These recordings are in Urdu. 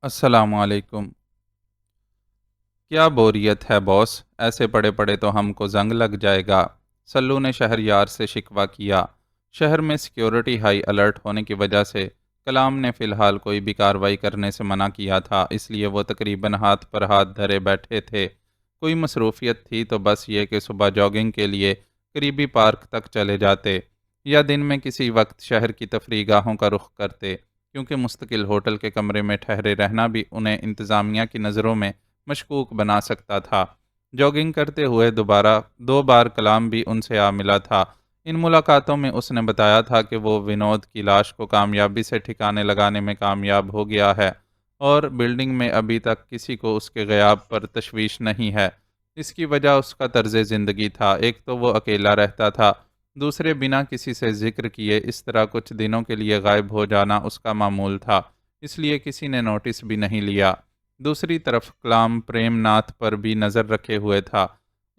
السلام علیکم۔ کیا بوریت ہے باس، ایسے پڑے پڑے تو ہم کو زنگ لگ جائے گا۔ سلو نے شہریار سے شکوہ کیا۔ شہر میں سیکیورٹی ہائی الرٹ ہونے کی وجہ سے کلام نے فی الحال کوئی بھی کارروائی کرنے سے منع کیا تھا، اس لیے وہ تقریباً ہاتھ پر ہاتھ دھرے بیٹھے تھے۔ کوئی مصروفیت تھی تو بس یہ کہ صبح جاگنگ کے لیے قریبی پارک تک چلے جاتے، یا دن میں کسی وقت شہر کی تفریح گاہوں کا رخ کرتے، کیونکہ مستقل ہوٹل کے کمرے میں ٹھہرے رہنا بھی انہیں انتظامیہ کی نظروں میں مشکوک بنا سکتا تھا۔ جاگنگ کرتے ہوئے دو بار کلام بھی ان سے آ ملا تھا۔ ان ملاقاتوں میں اس نے بتایا تھا کہ وہ ونود کی لاش کو کامیابی سے ٹھکانے لگانے میں کامیاب ہو گیا ہے، اور بلڈنگ میں ابھی تک کسی کو اس کے غیاب پر تشویش نہیں ہے۔ اس کی وجہ اس کا طرز زندگی تھا۔ ایک تو وہ اکیلا رہتا تھا، دوسرے بنا کسی سے ذکر کیے اس طرح کچھ دنوں کے لیے غائب ہو جانا اس کا معمول تھا، اس لیے کسی نے نوٹس بھی نہیں لیا۔ دوسری طرف کلام پریم ناتھ پر بھی نظر رکھے ہوئے تھا۔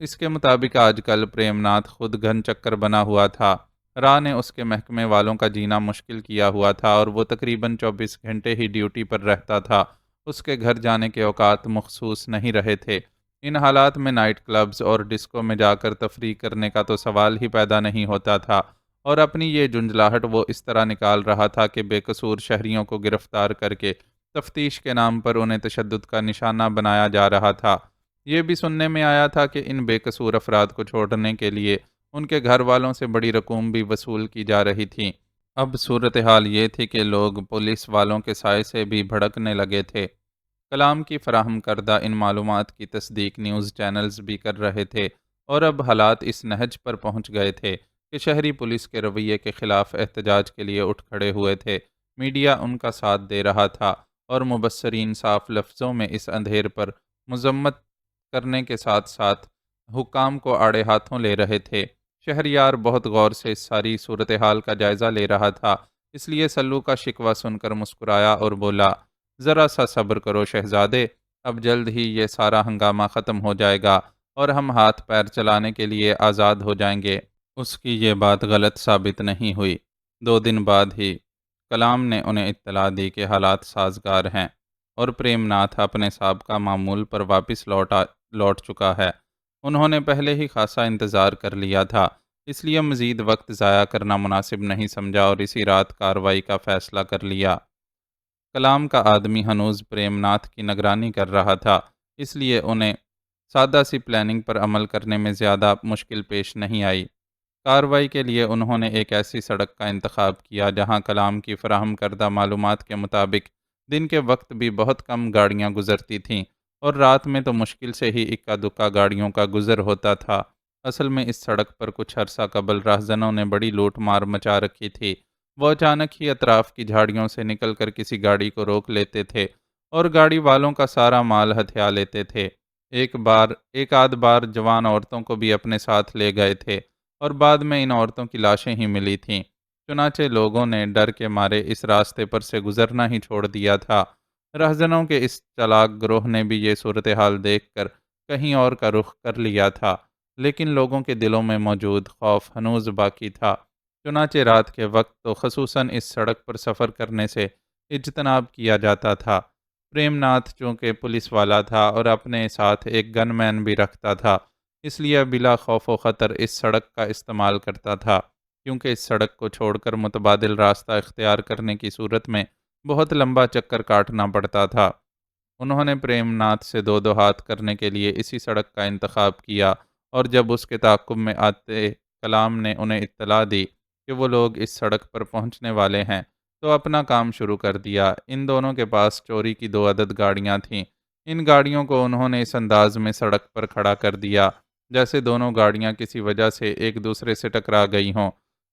اس کے مطابق آج کل پریم ناتھ خود گھن چکر بنا ہوا تھا۔ راہ نے اس کے محکمے والوں کا جینا مشکل کیا ہوا تھا، اور وہ تقریباً 24 گھنٹے ہی ڈیوٹی پر رہتا تھا۔ اس کے گھر جانے کے اوقات مخصوص نہیں رہے تھے۔ ان حالات میں نائٹ کلبز اور ڈسکو میں جا کر تفریح کرنے کا تو سوال ہی پیدا نہیں ہوتا تھا، اور اپنی یہ جھنجھلاہٹ وہ اس طرح نکال رہا تھا کہ بے قصور شہریوں کو گرفتار کر کے تفتیش کے نام پر انہیں تشدد کا نشانہ بنایا جا رہا تھا۔ یہ بھی سننے میں آیا تھا کہ ان بے قصور افراد کو چھوڑنے کے لیے ان کے گھر والوں سے بڑی رقوم بھی وصول کی جا رہی تھی۔ اب صورتحال یہ تھی کہ لوگ پولیس والوں کے سائے سے بھی بھڑکنے لگے تھے۔ کلام کی فراہم کردہ ان معلومات کی تصدیق نیوز چینلز بھی کر رہے تھے، اور اب حالات اس نہج پر پہنچ گئے تھے کہ شہری پولیس کے رویے کے خلاف احتجاج کے لیے اٹھ کھڑے ہوئے تھے۔ میڈیا ان کا ساتھ دے رہا تھا، اور مبصرین صاف لفظوں میں اس اندھیر پر مذمت کرنے کے ساتھ ساتھ حکام کو آڑے ہاتھوں لے رہے تھے۔ شہریار بہت غور سے اس ساری صورتحال کا جائزہ لے رہا تھا، اس لیے سلو کا شکوہ سن کر مسکرایا اور بولا، ذرا سا صبر کرو شہزادے، اب جلد ہی یہ سارا ہنگامہ ختم ہو جائے گا، اور ہم ہاتھ پیر چلانے کے لیے آزاد ہو جائیں گے۔ اس کی یہ بات غلط ثابت نہیں ہوئی۔ 2 دن بعد ہی کلام نے انہیں اطلاع دی کہ حالات سازگار ہیں، اور پریم ناتھ اپنے سابقہ معمول پر واپس لوٹ چکا ہے۔ انہوں نے پہلے ہی خاصا انتظار کر لیا تھا، اس لیے مزید وقت ضائع کرنا مناسب نہیں سمجھا، اور اسی رات کارروائی کا فیصلہ کر لیا۔ کلام کا آدمی ہنوز پریم ناتھ کی نگرانی کر رہا تھا، اس لیے انہیں سادہ سی پلاننگ پر عمل کرنے میں زیادہ مشکل پیش نہیں آئی۔ کارروائی کے لیے انہوں نے ایک ایسی سڑک کا انتخاب کیا جہاں کلام کی فراہم کردہ معلومات کے مطابق دن کے وقت بھی بہت کم گاڑیاں گزرتی تھیں، اور رات میں تو مشکل سے ہی اکا دکا گاڑیوں کا گزر ہوتا تھا۔ اصل میں اس سڑک پر کچھ عرصہ قبل راہزنوں نے بڑی لوٹ مار مچا رکھی تھی۔ وہ اچانک ہی اطراف کی جھاڑیوں سے نکل کر کسی گاڑی کو روک لیتے تھے، اور گاڑی والوں کا سارا مال ہتھیا لیتے تھے۔ ایک آدھ بار جوان عورتوں کو بھی اپنے ساتھ لے گئے تھے، اور بعد میں ان عورتوں کی لاشیں ہی ملی تھیں۔ چنانچہ لوگوں نے ڈر کے مارے اس راستے پر سے گزرنا ہی چھوڑ دیا تھا۔ رہزنوں کے اس چالاک گروہ نے بھی یہ صورتحال دیکھ کر کہیں اور کا رخ کر لیا تھا، لیکن لوگوں کے دلوں میں موجود خوف ہنوز باقی تھا۔ چنانچہ رات کے وقت تو خصوصاً اس سڑک پر سفر کرنے سے اجتناب کیا جاتا تھا۔ پریم ناتھ چونکہ پولیس والا تھا اور اپنے ساتھ ایک گن مین بھی رکھتا تھا، اس لیے بلا خوف و خطر اس سڑک کا استعمال کرتا تھا، کیونکہ اس سڑک کو چھوڑ کر متبادل راستہ اختیار کرنے کی صورت میں بہت لمبا چکر کاٹنا پڑتا تھا۔ انہوں نے پریم ناتھ سے دو ہاتھ کرنے کے لیے اسی سڑک کا انتخاب کیا، اور جب اس کے تعاقب میں آتے کلام نے انہیں اطلاع دی کہ وہ لوگ اس سڑک پر پہنچنے والے ہیں، تو اپنا کام شروع کر دیا۔ ان دونوں کے پاس چوری کی 2 عدد گاڑیاں تھیں۔ ان گاڑیوں کو انہوں نے اس انداز میں سڑک پر کھڑا کر دیا جیسے دونوں گاڑیاں کسی وجہ سے ایک دوسرے سے ٹکرا گئی ہوں،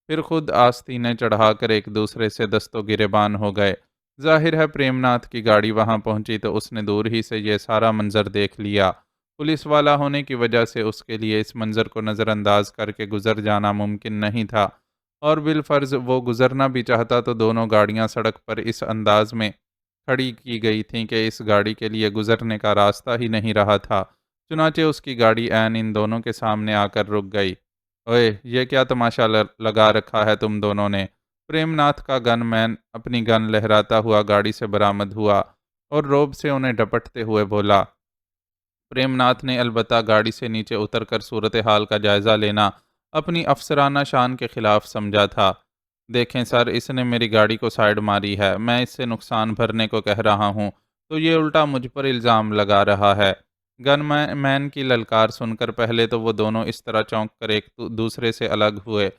پھر خود آستینیں چڑھا کر ایک دوسرے سے دست و گریبان ہو گئے۔ ظاہر ہے پریم ناتھ کی گاڑی وہاں پہنچی تو اس نے دور ہی سے یہ سارا منظر دیکھ لیا۔ پولیس والا ہونے کی وجہ سے اس کے لیے اس منظر کو نظر انداز کر کے گزر جانا ممکن نہیں تھا، اور بالفرض وہ گزرنا بھی چاہتا تو دونوں گاڑیاں سڑک پر اس انداز میں کھڑی کی گئی تھیں کہ اس گاڑی کے لیے گزرنے کا راستہ ہی نہیں رہا تھا۔ چنانچہ اس کی گاڑی عین ان دونوں کے سامنے آ کر رک گئی۔ اوئے، یہ کیا تماشا لگا رکھا ہے تم دونوں نے؟ پریم ناتھ کا گن مین اپنی گن لہراتا ہوا گاڑی سے برآمد ہوا، اور روب سے انہیں ڈپٹتے ہوئے بولا۔ پریم ناتھ نے البتہ گاڑی سے نیچے اتر کر صورتحال کا جائزہ لینا اپنی افسرانہ شان کے خلاف سمجھا تھا۔ دیکھیں سر، اس نے میری گاڑی کو سائیڈ ماری ہے، میں اس سے نقصان بھرنے کو کہہ رہا ہوں تو یہ الٹا مجھ پر الزام لگا رہا ہے۔ گن مین کی للکار سن کر پہلے تو وہ دونوں اس طرح چونک کر ایک دوسرے سے الگ ہوئے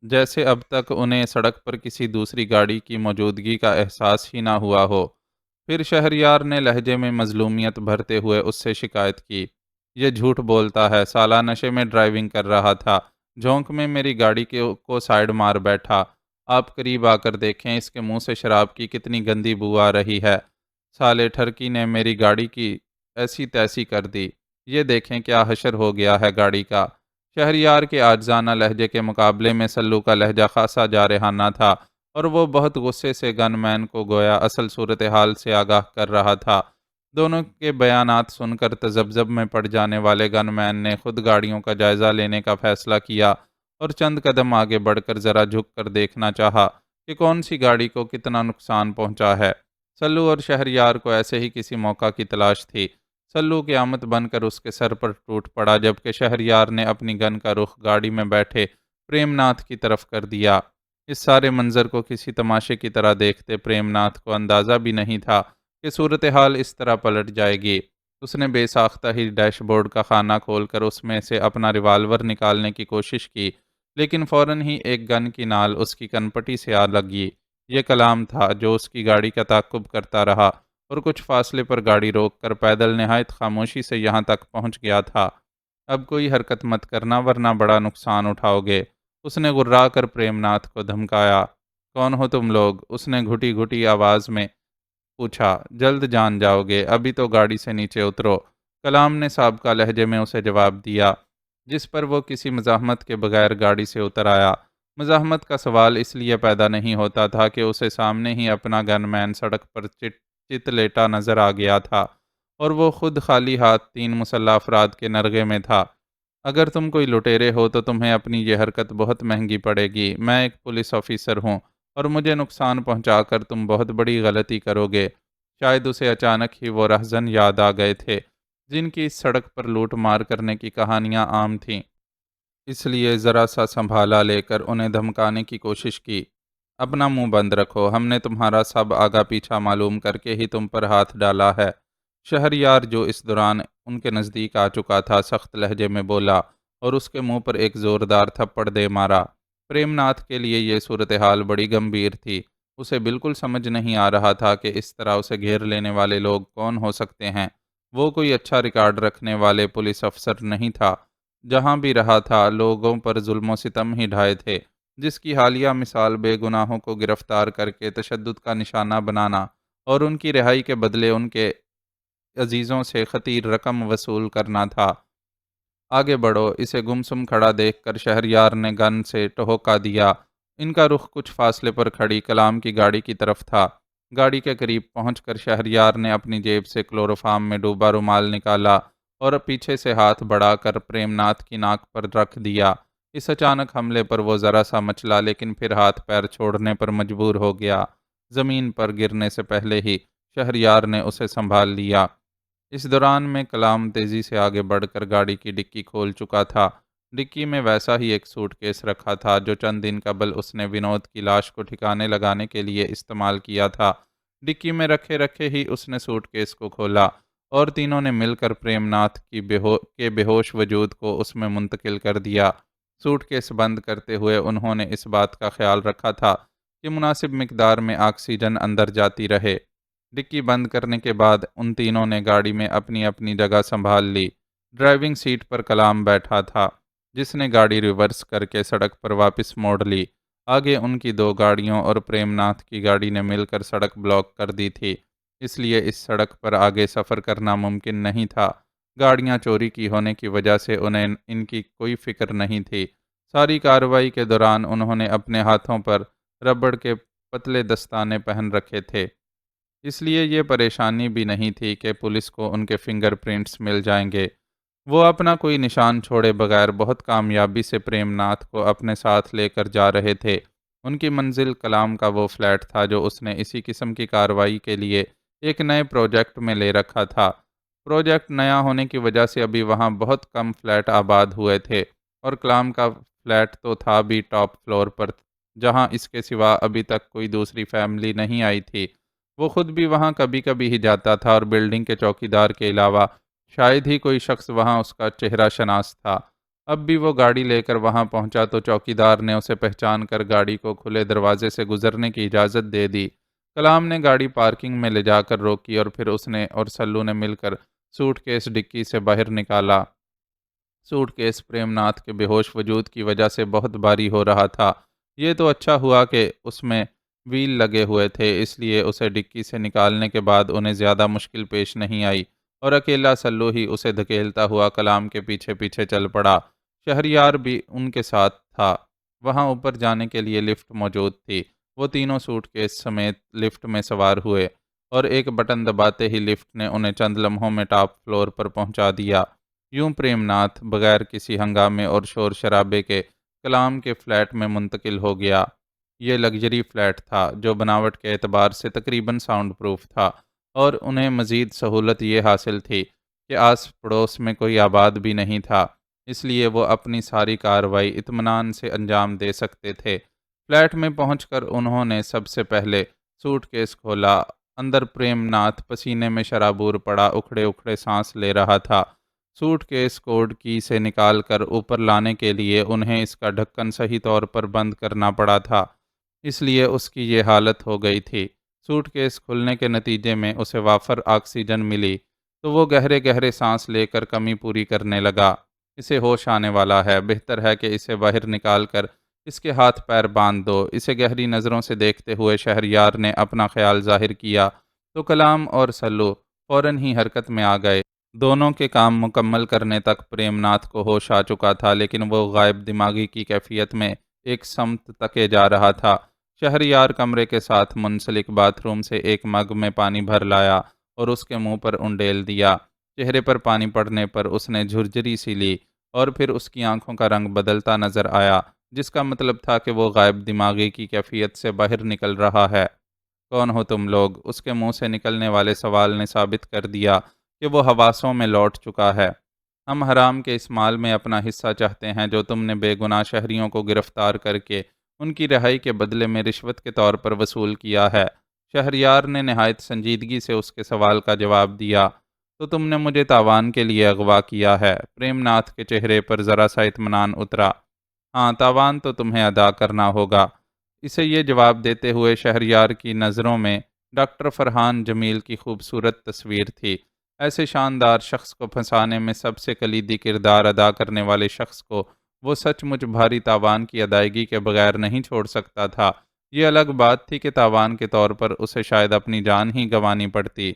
جیسے اب تک انہیں سڑک پر کسی دوسری گاڑی کی موجودگی کا احساس ہی نہ ہوا ہو۔ پھر شہریار نے لہجے میں مظلومیت بھرتے ہوئے اس سے شکایت کی۔ یہ جھوٹ بولتا ہے، سالہ نشے میں ڈرائیونگ کر رہا تھا، جھونک میں میری گاڑی کو سائیڈ مار بیٹھا۔ آپ قریب آ کر دیکھیں، اس کے منہ سے شراب کی کتنی گندی بو آ رہی ہے۔ سالے ٹھرکی نے میری گاڑی کی ایسی تیسی کر دی، یہ دیکھیں کیا حشر ہو گیا ہے گاڑی کا۔ شہریار کے عاجزانہ لہجے کے مقابلے میں سلو کا لہجہ خاصا جارحانہ تھا، اور وہ بہت غصے سے گن مین کو گویا اصل صورتحال سے آگاہ کر رہا تھا۔ دونوں کے بیانات سن کر تذبذب میں پڑ جانے والے گن مین نے خود گاڑیوں کا جائزہ لینے کا فیصلہ کیا اور چند قدم آگے بڑھ کر ذرا جھک کر دیکھنا چاہا کہ کون سی گاڑی کو کتنا نقصان پہنچا ہے۔ سلو اور شہریار کو ایسے ہی کسی موقع کی تلاش تھی۔ سلو قیامت بن کر اس کے سر پر ٹوٹ پڑا، جبکہ شہریار نے اپنی گن کا رخ گاڑی میں بیٹھے پریم ناتھ کی طرف کر دیا۔ اس سارے منظر کو کسی تماشے کی طرح دیکھتے پریم ناتھ کو اندازہ بھی نہیں تھا کہ صورتحال اس طرح پلٹ جائے گی۔ اس نے بے ساختہ ہی ڈیش بورڈ کا خانہ کھول کر اس میں سے اپنا ریوالور نکالنے کی کوشش کی، لیکن فوراً ہی ایک گن کی نال اس کی کنپٹی سے آ لگی۔ یہ کلام تھا جو اس کی گاڑی کا تعاقب کرتا رہا اور کچھ فاصلے پر گاڑی روک کر پیدل نہایت خاموشی سے یہاں تک پہنچ گیا تھا۔ اب کوئی حرکت مت کرنا ورنہ بڑا نقصان اٹھاؤ گے، اس نے غرا کر پریم ناتھ کو دھمکایا۔ کون ہو تم لوگ؟ اس نے گھٹی گھٹی آواز میں پوچھا۔ جلد جان جاؤ گے، ابھی تو گاڑی سے نیچے اترو، کلام نے سابقہ لہجے میں اسے جواب دیا، جس پر وہ کسی مزاحمت کے بغیر گاڑی سے اتر آیا۔ مزاحمت کا سوال اس لیے پیدا نہیں ہوتا تھا کہ اسے سامنے ہی اپنا گن مین سڑک پر چت لیٹا نظر آ گیا تھا، اور وہ خود خالی ہاتھ 3 مسلح افراد کے نرغے میں تھا۔ اگر تم کوئی لٹیرے ہو تو تمہیں اپنی یہ حرکت بہت مہنگی پڑے گی۔ میں ایک پولیس آفیسر ہوں اور مجھے نقصان پہنچا کر تم بہت بڑی غلطی کرو گے۔ شاید اسے اچانک ہی وہ رہزن یاد آ گئے تھے جن کی اس سڑک پر لوٹ مار کرنے کی کہانیاں عام تھیں، اس لیے ذرا سا سنبھالا لے کر انہیں دھمکانے کی کوشش کی۔ اپنا منہ بند رکھو، ہم نے تمہارا سب آگا پیچھا معلوم کر کے ہی تم پر ہاتھ ڈالا ہے۔ شہریار جو اس دوران ان کے نزدیک آ چکا تھا سخت لہجے میں بولا اور اس کے منہ پر ایک زوردار تھپڑ دے مارا۔ پریم ناتھ کے لیے یہ صورتحال بڑی گمبھیر تھی۔ اسے بالکل سمجھ نہیں آ رہا تھا کہ اس طرح اسے گھیر لینے والے لوگ کون ہو سکتے ہیں۔ وہ کوئی اچھا ریکارڈ رکھنے والے پولیس افسر نہیں تھا، جہاں بھی رہا تھا لوگوں پر ظلم و ستم ہی ڈھائے تھے، جس کی حالیہ مثال بے گناہوں کو گرفتار کر کے تشدد کا نشانہ بنانا اور ان کی رہائی کے بدلے ان کے عزیزوں سے خطیر رقم وصول کرنا تھا۔ آگے بڑھو، اسے گمسم کھڑا دیکھ کر شہریار نے گن سے ٹہوکا دیا۔ ان کا رخ کچھ فاصلے پر کھڑی کلام کی گاڑی کی طرف تھا۔ گاڑی کے قریب پہنچ کر شہریار نے اپنی جیب سے کلوروفارم میں ڈوبا رومال نکالا اور پیچھے سے ہاتھ بڑھا کر پریم ناتھ کی ناک پر رکھ دیا۔ اس اچانک حملے پر وہ ذرا سا مچلا، لیکن پھر ہاتھ پیر چھوڑنے پر مجبور ہو گیا۔ زمین پر گرنے سے پہلے ہی شہریار نے اسے سنبھال لیا۔ اس دوران میں کلام تیزی سے آگے بڑھ کر گاڑی کی ڈکی کھول چکا تھا۔ ڈکی میں ویسا ہی ایک سوٹ کیس رکھا تھا جو چند دن قبل اس نے ونود کی لاش کو ٹھکانے لگانے کے لیے استعمال کیا تھا۔ ڈکی میں رکھے رکھے ہی اس نے سوٹ کیس کو کھولا اور تینوں نے مل کر پریم ناتھ کی بے ہوش وجود کو اس میں منتقل کر دیا۔ سوٹ کیس بند کرتے ہوئے انہوں نے اس بات کا خیال رکھا تھا کہ مناسب مقدار میں آکسیجن اندر جاتی رہے۔ ڈکی بند کرنے کے بعد ان تینوں نے گاڑی میں اپنی اپنی جگہ سنبھال لی۔ ڈرائیونگ سیٹ پر کلام بیٹھا تھا، جس نے گاڑی ریورس کر کے سڑک پر واپس موڑ لی۔ آگے ان کی 2 گاڑیوں اور پریم ناتھ کی گاڑی نے مل کر سڑک بلاک کر دی تھی، اس لیے اس سڑک پر آگے سفر کرنا ممکن نہیں تھا۔ گاڑیاں چوری کی ہونے کی وجہ سے انہیں ان کی کوئی فکر نہیں تھی۔ ساری کارروائی کے دوران انہوں نے اپنے ہاتھوں پر ربڑ کے پتلے دستانے پہن رکھے تھے، اس لیے یہ پریشانی بھی نہیں تھی کہ پولیس کو ان کے فنگر پرنٹس مل جائیں گے۔ وہ اپنا کوئی نشان چھوڑے بغیر بہت کامیابی سے پریم ناتھ کو اپنے ساتھ لے کر جا رہے تھے۔ ان کی منزل کلام کا وہ فلیٹ تھا جو اس نے اسی قسم کی کارروائی کے لیے ایک نئے پروجیکٹ میں لے رکھا تھا۔ پروجیکٹ نیا ہونے کی وجہ سے ابھی وہاں بہت کم فلیٹ آباد ہوئے تھے، اور کلام کا فلیٹ تو تھا بھی ٹاپ فلور پر، جہاں اس کے سوا ابھی تک کوئی دوسری فیملی نہیں آئی تھی۔ وہ خود بھی وہاں کبھی کبھی ہی جاتا تھا، اور بلڈنگ کے چوکیدار کے علاوہ شاید ہی کوئی شخص وہاں اس کا چہرہ شناس تھا۔ اب بھی وہ گاڑی لے کر وہاں پہنچا تو چوکیدار نے اسے پہچان کر گاڑی کو کھلے دروازے سے گزرنے کی اجازت دے دی۔ کلام نے گاڑی پارکنگ میں لے جا کر روکی، اور پھر اس نے اور سلو نے مل کر سوٹ کیس ڈکی سے باہر نکالا۔ سوٹ کیس پریم ناتھ کے بے ہوش وجود کی وجہ سے بہت بھاری ہو رہا تھا۔ یہ تو اچھا ہوا کہ اس میں ویل لگے ہوئے تھے، اس لیے اسے ڈکی سے نکالنے کے بعد انہیں زیادہ مشکل پیش نہیں آئی، اور اکیلا سلو ہی اسے دھکیلتا ہوا کلام کے پیچھے پیچھے چل پڑا۔ شہریار بھی ان کے ساتھ تھا۔ وہاں اوپر جانے کے لیے لفٹ موجود تھی۔ وہ تینوں سوٹ کیس سمیت لفٹ میں سوار ہوئے، اور ایک بٹن دباتے ہی لفٹ نے انہیں چند لمحوں میں ٹاپ فلور پر پہنچا دیا۔ یوں پریم ناتھ بغیر کسی ہنگامے اور شور شرابے کے کلام کے فلیٹ میں منتقل ہو گیا۔ یہ لگژری فلیٹ تھا، جو بناوٹ کے اعتبار سے تقریباً ساؤنڈ پروف تھا، اور انہیں مزید سہولت یہ حاصل تھی کہ آس پڑوس میں کوئی آباد بھی نہیں تھا، اس لیے وہ اپنی ساری کارروائی اطمینان سے انجام دے سکتے تھے۔ فلیٹ میں پہنچ کر انہوں نے سب سے پہلے سوٹ کیس کھولا۔ اندر پریم ناتھ پسینے میں شرابور پڑا اکھڑے اکھڑے سانس لے رہا تھا۔ سوٹ کیس کوڈ کی سے نکال کر اوپر لانے کے لیے انہیں اس کا ڈھکن صحیح طور پر بند کرنا پڑا تھا، اس لیے اس کی یہ حالت ہو گئی تھی۔ سوٹ کیس کھلنے کے نتیجے میں اسے وافر آکسیجن ملی، تو وہ گہرے گہرے سانس لے کر کمی پوری کرنے لگا۔ اسے ہوش آنے والا ہے، بہتر ہے کہ اسے باہر نکال کر اس کے ہاتھ پیر باندھ دو۔ اسے گہری نظروں سے دیکھتے ہوئے شہریار نے اپنا خیال ظاہر کیا تو کلام اور سلو فوراً ہی حرکت میں آ گئے۔ دونوں کے کام مکمل کرنے تک پریم ناتھ کو ہوش آ چکا تھا، لیکن وہ غائب دماغی کی کیفیت میں ایک سمت تکے جا رہا تھا۔ شہریار کمرے کے ساتھ منسلک باتھ روم سے ایک مگ میں پانی بھر لایا اور اس کے منہ پر انڈیل دیا۔ چہرے پر پانی پڑنے پر اس نے جھرجھری سی لی، اور پھر اس کی آنکھوں کا رنگ بدلتا نظر آیا، جس کا مطلب تھا کہ وہ غائب دماغی کی کیفیت سے باہر نکل رہا ہے۔ کون ہو تم لوگ؟ اس کے منہ سے نکلنے والے سوال نے ثابت کر دیا کہ وہ حواسوں میں لوٹ چکا ہے۔ ہم حرام کے اس مال میں اپنا حصہ چاہتے ہیں جو تم نے بے گناہ شہریوں کو گرفتار کر کے ان کی رہائی کے بدلے میں رشوت کے طور پر وصول کیا ہے۔ شہریار نے نہایت سنجیدگی سے اس کے سوال کا جواب دیا۔ تو تم نے مجھے تاوان کے لیے اغوا کیا ہے؟ پریم ناتھ کے چہرے پر ذرا سا اطمینان اترا۔ ہاں، تاوان تو تمہیں ادا کرنا ہوگا۔ اسے یہ جواب دیتے ہوئے شہریار کی نظروں میں ڈاکٹر فرحان جمیل کی خوبصورت تصویر تھی۔ ایسے شاندار شخص کو پھنسانے میں سب سے کلیدی کردار ادا کرنے والے شخص کو وہ سچ مچ بھاری تاوان کی ادائیگی کے بغیر نہیں چھوڑ سکتا تھا۔ یہ الگ بات تھی کہ تاوان کے طور پر اسے شاید اپنی جان ہی گنوانی پڑتی۔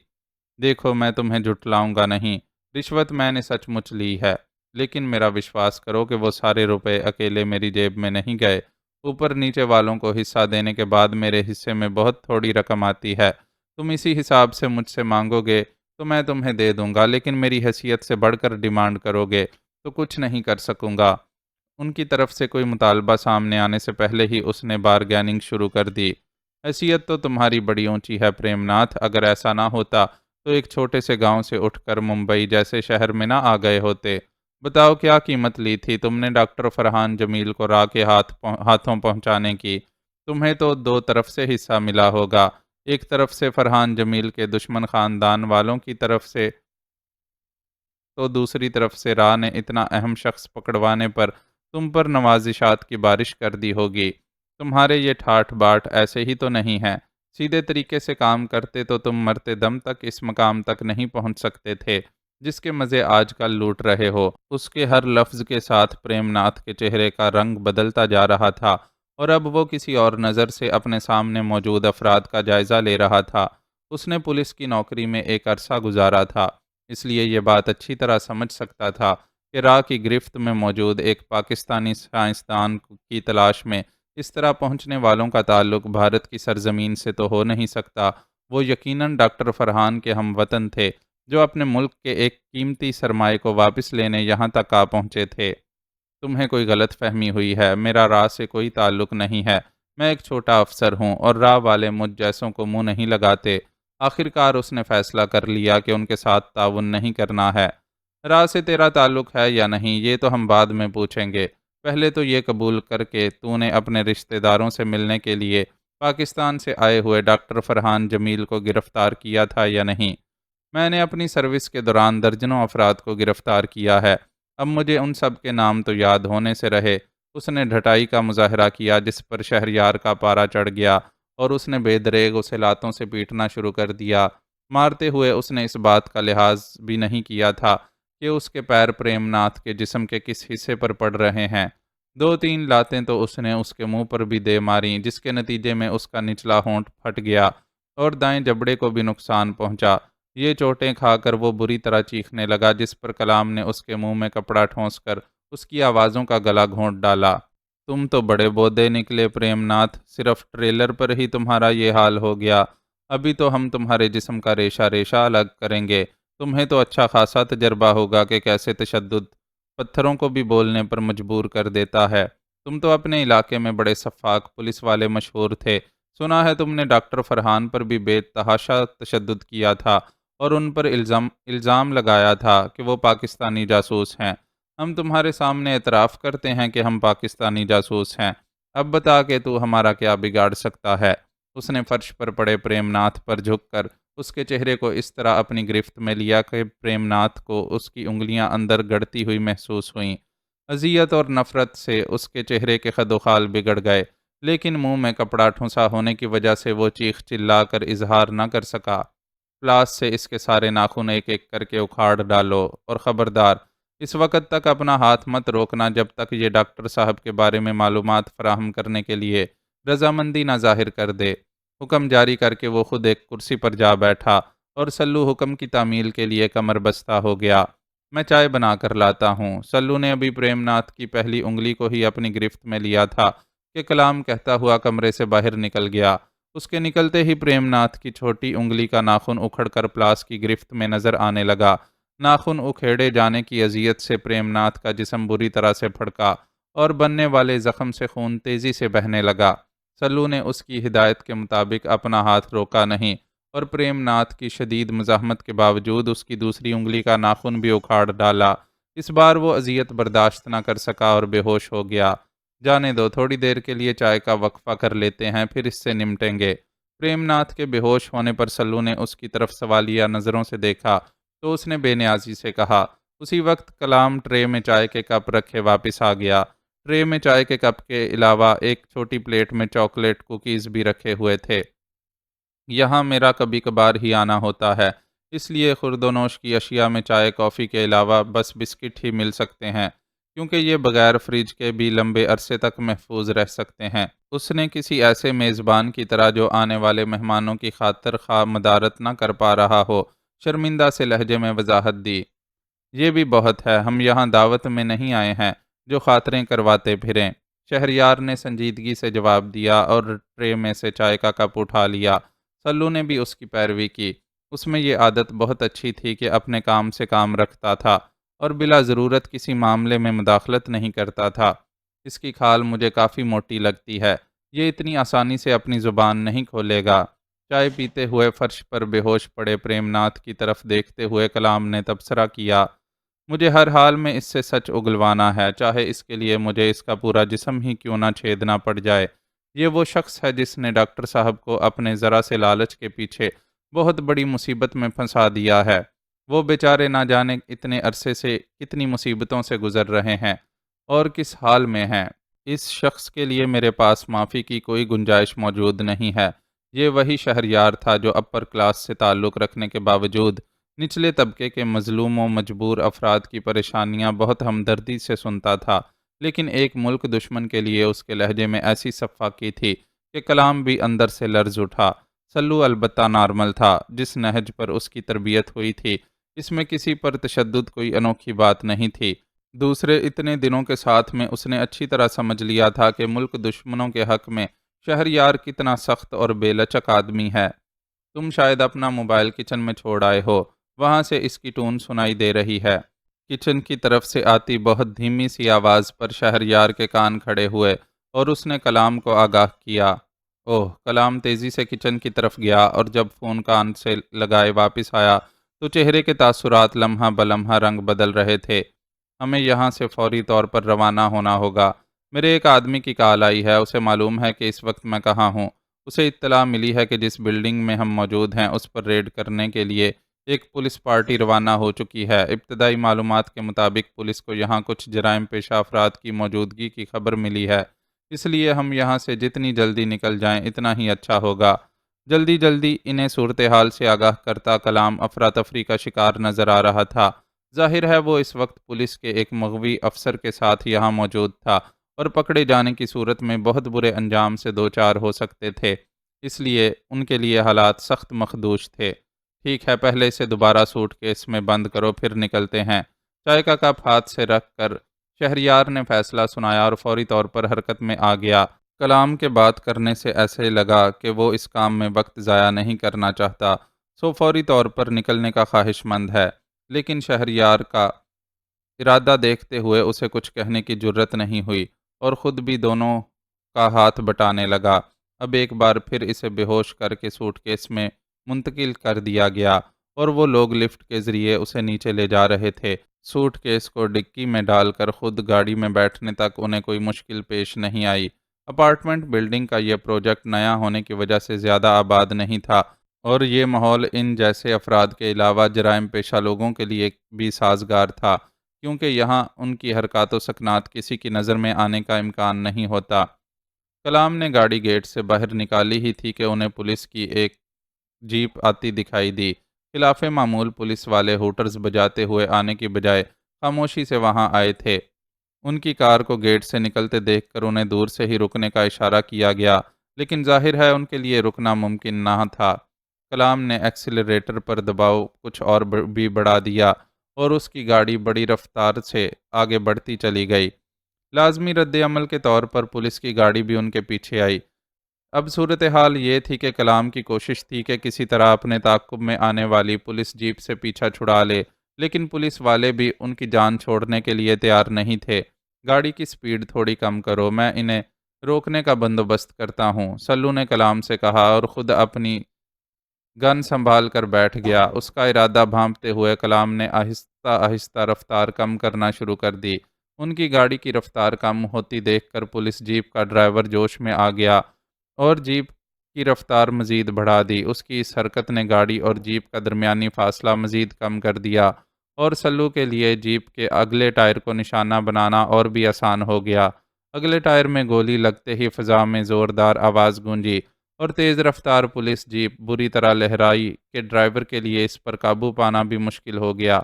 دیکھو، میں تمہیں جھٹلاؤں گا نہیں، رشوت میں نے سچ مچ لی ہے، لیکن میرا وشواس کرو کہ وہ سارے روپے اکیلے میری جیب میں نہیں گئے۔ اوپر نیچے والوں کو حصہ دینے کے بعد میرے حصے میں بہت تھوڑی رقم آتی ہے۔ تم اسی حساب سے مجھ سے مانگو گے تو میں تمہیں دے دوں گا، لیکن میری حیثیت سے بڑھ کر ڈیمانڈ کرو گے تو کچھ نہیں کر سکوں گا۔ ان کی طرف سے کوئی مطالبہ سامنے آنے سے پہلے ہی اس نے بارگیننگ شروع کر دی۔ حیثیت تو تمہاری بڑی اونچی ہے پریم ناتھ، اگر ایسا نہ ہوتا تو ایک چھوٹے سے گاؤں سے اٹھ کر ممبئی جیسے شہر میں نہ آ گئے ہوتے۔ بتاؤ، کیا قیمت لی تھی تم نے ڈاکٹر فرحان جمیل کو راہ کے ہاتھوں پہنچانے کی؟ تمہیں تو دو طرف سے حصہ ملا ہوگا، ایک طرف سے فرحان جمیل کے دشمن خاندان والوں کی طرف سے، تو دوسری طرف سے راہ نے اتنا اہم شخص پکڑوانے پر تم پر نوازشات کی بارش کر دی ہوگی۔ تمہارے یہ ٹھاٹھ باٹھ ایسے ہی تو نہیں ہیں۔ سیدھے طریقے سے کام کرتے تو تم مرتے دم تک اس مقام تک نہیں پہنچ سکتے تھے جس کے مزے آج کل لوٹ رہے ہو۔ اس کے ہر لفظ کے ساتھ پریم ناتھ کے چہرے کا رنگ بدلتا جا رہا تھا، اور اب وہ کسی اور نظر سے اپنے سامنے موجود افراد کا جائزہ لے رہا تھا۔ اس نے پولیس کی نوکری میں ایک عرصہ گزارا تھا، اس لیے یہ بات اچھی طرح سمجھ سکتا تھا کہ راہ کی گرفت میں موجود ایک پاکستانی سائنسدان کی تلاش میں اس طرح پہنچنے والوں کا تعلق بھارت کی سرزمین سے تو ہو نہیں سکتا۔ وہ یقیناً ڈاکٹر فرحان کے ہم وطن تھے، جو اپنے ملک کے ایک قیمتی سرمائے کو واپس لینے یہاں تک آ پہنچے تھے۔ تمہیں کوئی غلط فہمی ہوئی ہے، میرا راہ سے کوئی تعلق نہیں ہے۔ میں ایک چھوٹا افسر ہوں، اور راہ والے مجھ جیسوں کو منہ نہیں لگاتے۔ آخر کار اس نے فیصلہ کر لیا کہ ان کے ساتھ تعاون نہیں کرنا ہے۔ راز سے تیرا تعلق ہے یا نہیں یہ تو ہم بعد میں پوچھیں گے، پہلے تو یہ قبول کر کے تو نے اپنے رشتہ داروں سے ملنے کے لیے پاکستان سے آئے ہوئے ڈاکٹر فرحان جمیل کو گرفتار کیا تھا یا نہیں؟ میں نے اپنی سروس کے دوران درجنوں افراد کو گرفتار کیا ہے، اب مجھے ان سب کے نام تو یاد ہونے سے رہے۔ اس نے ڈھٹائی کا مظاہرہ کیا جس پر شہریار کا پارا چڑھ گیا اور اس نے بے دریغ اسے لاتوں سے پیٹنا شروع کر دیا۔ مارتے ہوئے اس نے اس بات کا لحاظ بھی نہیں کیا تھا کہ اس کے پیر پریم ناتھ کے جسم کے کس حصے پر پڑ رہے ہیں۔ دو تین لاتیں تو اس نے اس کے منہ پر بھی دے ماریں، جس کے نتیجے میں اس کا نچلا ہونٹ پھٹ گیا اور دائیں جبڑے کو بھی نقصان پہنچا۔ یہ چوٹیں کھا کر وہ بری طرح چیخنے لگا، جس پر کلام نے اس کے منہ میں کپڑا ٹھونس کر اس کی آوازوں کا گلا گھونٹ ڈالا۔ تم تو بڑے بودے نکلے پریم ناتھ، صرف ٹریلر پر ہی تمہارا یہ حال ہو گیا، ابھی تو ہم تمہارے جسم کا ریشہ ریشہ الگ کریں گے۔ تمہیں تو اچھا خاصا تجربہ ہوگا کہ کیسے تشدد پتھروں کو بھی بولنے پر مجبور کر دیتا ہے۔ تم تو اپنے علاقے میں بڑے شفاق پولیس والے مشہور تھے، سنا ہے تم نے ڈاکٹر فرحان پر بھی بے تحاشا تشدد کیا تھا اور ان پر الزام لگایا تھا کہ وہ پاکستانی جاسوس ہیں۔ ہم تمہارے سامنے اعتراف کرتے ہیں کہ ہم پاکستانی جاسوس ہیں، اب بتا کہ تو ہمارا کیا بگاڑ سکتا ہے؟ اس نے فرش پر پڑے پریم ناتھ پر جھک کر اس کے چہرے کو اس طرح اپنی گرفت میں لیا کہ پریم ناتھ کو اس کی انگلیاں اندر گڑتی ہوئی محسوس ہوئیں۔ اذیت اور نفرت سے اس کے چہرے کے خد و خال بگڑ گئے، لیکن منہ میں کپڑا ٹھونسا ہونے کی وجہ سے وہ چیخ چلا کر اظہار نہ کر سکا۔ پلاس سے اس کے سارے ناخن ایک ایک کر کے اکھاڑ ڈالو، اور خبردار اس وقت تک اپنا ہاتھ مت روکنا جب تک یہ ڈاکٹر صاحب کے بارے میں معلومات فراہم کرنے کے لیے رضامندی نہ ظاہر کر دے۔ حکم جاری کر کے وہ خود ایک کرسی پر جا بیٹھا اور سلو حکم کی تعمیل کے لیے کمر بستہ ہو گیا۔ میں چائے بنا کر لاتا ہوں۔ سلو نے ابھی پریم ناتھ کی پہلی انگلی کو ہی اپنی گرفت میں لیا تھا کہ کلام کہتا ہوا کمرے سے باہر نکل گیا۔ اس کے نکلتے ہی پریم ناتھ کی چھوٹی انگلی کا ناخن اکھڑ کر پلاس کی گرفت میں نظر آنے لگا۔ ناخن اکھیڑے جانے کی اذیت سے پریم ناتھ کا جسم بری طرح سے پھڑکا اور بننے والے زخم سے خون تیزی سے بہنے لگا۔ سلو نے اس کی ہدایت کے مطابق اپنا ہاتھ روکا نہیں اور پریم ناتھ کی شدید مزاحمت کے باوجود اس کی دوسری انگلی کا ناخن بھی اکھاڑ ڈالا۔ اس بار وہ اذیت برداشت نہ کر سکا اور بے ہوش ہو گیا۔ جانے دو، تھوڑی دیر کے لیے چائے کا وقفہ کر لیتے ہیں، پھر اس سے نمٹیں گے۔ پریم ناتھ کے بے ہوش ہونے پر سلو نے اس کی طرف سوالیہ نظروں سے دیکھا تو اس نے بے نیازی سے کہا۔ اسی وقت کلام ٹرے میں چائے کے کپ رکھے واپس آ گیا۔ ٹرے میں چائے کے کپ کے علاوہ ایک چھوٹی پلیٹ میں چاکلیٹ کوکیز بھی رکھے ہوئے تھے۔ یہاں میرا کبھی کبھار ہی آنا ہوتا ہے، اس لیے خورد و نوش کی اشیاء میں چائے کافی کے علاوہ بس بسکٹ ہی مل سکتے ہیں، کیونکہ یہ بغیر فریج کے بھی لمبے عرصے تک محفوظ رہ سکتے ہیں۔ اس نے کسی ایسے میزبان کی طرح جو آنے والے مہمانوں کی خاطر خواہ مدارت نہ کر پا رہا ہو، شرمندہ سے لہجے میں وضاحت دی۔ یہ بھی بہت ہے، ہم یہاں دعوت میں نہیں آئے ہیں جو خاطریں کرواتے پھریں۔ شہریار نے سنجیدگی سے جواب دیا اور ٹرے میں سے چائے کا کپ اٹھا لیا۔ سلو نے بھی اس کی پیروی کی۔ اس میں یہ عادت بہت اچھی تھی کہ اپنے کام سے کام رکھتا تھا اور بلا ضرورت کسی معاملے میں مداخلت نہیں کرتا تھا۔ اس کی کھال مجھے کافی موٹی لگتی ہے، یہ اتنی آسانی سے اپنی زبان نہیں کھولے گا۔ چائے پیتے ہوئے فرش پر بے ہوش پڑے پریم ناتھ کی طرف دیکھتے ہوئے کلام نے تبصرہ کیا۔ مجھے ہر حال میں اس سے سچ اگلوانا ہے، چاہے اس کے لیے مجھے اس کا پورا جسم ہی کیوں نہ چھیدنا پڑ جائے۔ یہ وہ شخص ہے جس نے ڈاکٹر صاحب کو اپنے ذرا سے لالچ کے پیچھے بہت بڑی مصیبت میں پھنسا دیا ہے۔ وہ بیچارے نہ جانے اتنے عرصے سے کتنی مصیبتوں سے گزر رہے ہیں اور کس حال میں ہیں۔ اس شخص کے لیے میرے پاس معافی کی کوئی گنجائش موجود نہیں ہے۔ یہ وہی شہریار تھا جو اپر کلاس سے تعلق رکھنے کے باوجود نچلے طبقے کے مظلوم و مجبور افراد کی پریشانیاں بہت ہمدردی سے سنتا تھا، لیکن ایک ملک دشمن کے لیے اس کے لہجے میں ایسی سفاکی تھی کہ کلام بھی اندر سے لرز اٹھا۔ سلو البتہ نارمل تھا، جس نہج پر اس کی تربیت ہوئی تھی اس میں کسی پر تشدد کوئی انوکھی بات نہیں تھی۔ دوسرے اتنے دنوں کے ساتھ میں اس نے اچھی طرح سمجھ لیا تھا کہ ملک دشمنوں کے حق میں شہریار کتنا سخت اور بے لچک آدمی ہے۔ تم شاید اپنا موبائل کچن میں چھوڑ آئے ہو، وہاں سے اس کی ٹون سنائی دے رہی ہے۔ کچن کی طرف سے آتی بہت دھیمی سی آواز پر شہریار کے کان کھڑے ہوئے اور اس نے کلام کو آگاہ کیا۔ اوہ! کلام تیزی سے کچن کی طرف گیا اور جب فون کان سے لگائے واپس آیا تو چہرے کے تاثرات لمحہ بلمحہ رنگ بدل رہے تھے۔ ہمیں یہاں سے فوری طور پر روانہ ہونا ہوگا۔ میرے ایک آدمی کی کال آئی ہے، اسے معلوم ہے کہ اس وقت میں کہاں ہوں۔ اسے اطلاع ملی ہے کہ جس بلڈنگ میں ہم موجود ہیں اس پر ریڈ کرنے کے لیے ایک پولیس پارٹی روانہ ہو چکی ہے۔ ابتدائی معلومات کے مطابق پولیس کو یہاں کچھ جرائم پیشہ افراد کی موجودگی کی خبر ملی ہے، اس لیے ہم یہاں سے جتنی جلدی نکل جائیں اتنا ہی اچھا ہوگا۔ جلدی جلدی انہیں صورتحال سے آگاہ کرتا کلام افراتفری کا شکار نظر آ رہا تھا۔ ظاہر ہے وہ اس وقت پولیس کے ایک مغوی افسر کے ساتھ یہاں موجود تھا اور پکڑے جانے کی صورت میں بہت برے انجام سے دوچار ہو سکتے تھے، اس لیے ان کے لیے حالات سخت مخدوش تھے۔ ٹھیک ہے، پہلے اسے دوبارہ سوٹ کیس میں بند کرو، پھر نکلتے ہیں۔ چائے کا کپ ہاتھ سے رکھ کر شہریار نے فیصلہ سنایا اور فوری طور پر حرکت میں آ گیا۔ کلام کے بات کرنے سے ایسے لگا کہ وہ اس کام میں وقت ضائع نہیں کرنا چاہتا، سو فوری طور پر نکلنے کا خواہش مند ہے، لیکن شہریار کا ارادہ دیکھتے ہوئے اسے کچھ کہنے کی جرت نہیں ہوئی اور خود بھی دونوں کا ہاتھ بٹانے لگا۔ اب ایک بار پھر اسے بے ہوش کر کے سوٹ کیس میں منتقل کر دیا گیا اور وہ لوگ لفٹ کے ذریعے اسے نیچے لے جا رہے تھے۔ سوٹ کیس کو ڈکی میں ڈال کر خود گاڑی میں بیٹھنے تک انہیں کوئی مشکل پیش نہیں آئی۔ اپارٹمنٹ بلڈنگ کا یہ پروجیکٹ نیا ہونے کی وجہ سے زیادہ آباد نہیں تھا اور یہ ماحول ان جیسے افراد کے علاوہ جرائم پیشہ لوگوں کے لیے بھی سازگار تھا، کیونکہ یہاں ان کی حرکات و سکنات کسی کی نظر میں آنے کا امکان نہیں ہوتا۔ کلام نے گاڑی گیٹ سے باہر نکالی ہی تھی کہ انہیں پولیس کی ایک جیپ آتی دکھائی دی۔ خلاف معمول پولیس والے ہوٹرز بجاتے ہوئے آنے کی بجائے خاموشی سے وہاں آئے تھے۔ ان کی کار کو گیٹ سے نکلتے دیکھ کر انہیں دور سے ہی رکنے کا اشارہ کیا گیا، لیکن ظاہر ہے ان کے لیے رکنا ممکن نہ تھا۔ کلام نے ایکسیلریٹر پر دباؤ کچھ اور بھی بڑھا دیا اور اس کی گاڑی بڑی رفتار سے آگے بڑھتی چلی گئی۔ لازمی رد عمل کے طور پر پولیس کی گاڑی بھی ان کے پیچھے آئی۔ اب صورتحال یہ تھی کہ کلام کی کوشش تھی کہ کسی طرح اپنے تعاقب میں آنے والی پولیس جیپ سے پیچھا چھڑا لے، لیکن پولیس والے بھی ان کی جان چھوڑنے کے لیے تیار نہیں تھے۔ گاڑی کی سپیڈ تھوڑی کم کرو، میں انہیں روکنے کا بندوبست کرتا ہوں، سلو نے کلام سے کہا اور خود اپنی گن سنبھال کر بیٹھ گیا۔ اس کا ارادہ بھانپتے ہوئے کلام نے آہستہ آہستہ رفتار کم کرنا شروع کر دی۔ ان کی گاڑی کی رفتار کم ہوتی دیکھ کر پولیس جیپ کا ڈرائیور جوش میں آ گیا اور جیپ کی رفتار مزید بڑھا دی۔ اس کی اس حرکت نے گاڑی اور جیپ کا درمیانی فاصلہ مزید کم کر دیا اور سلو کے لیے جیپ کے اگلے ٹائر کو نشانہ بنانا اور بھی آسان ہو گیا۔ اگلے ٹائر میں گولی لگتے ہی فضا میں زوردار آواز گونجی اور تیز رفتار پولیس جیپ بری طرح لہرائی کہ ڈرائیور کے لیے اس پر قابو پانا بھی مشکل ہو گیا۔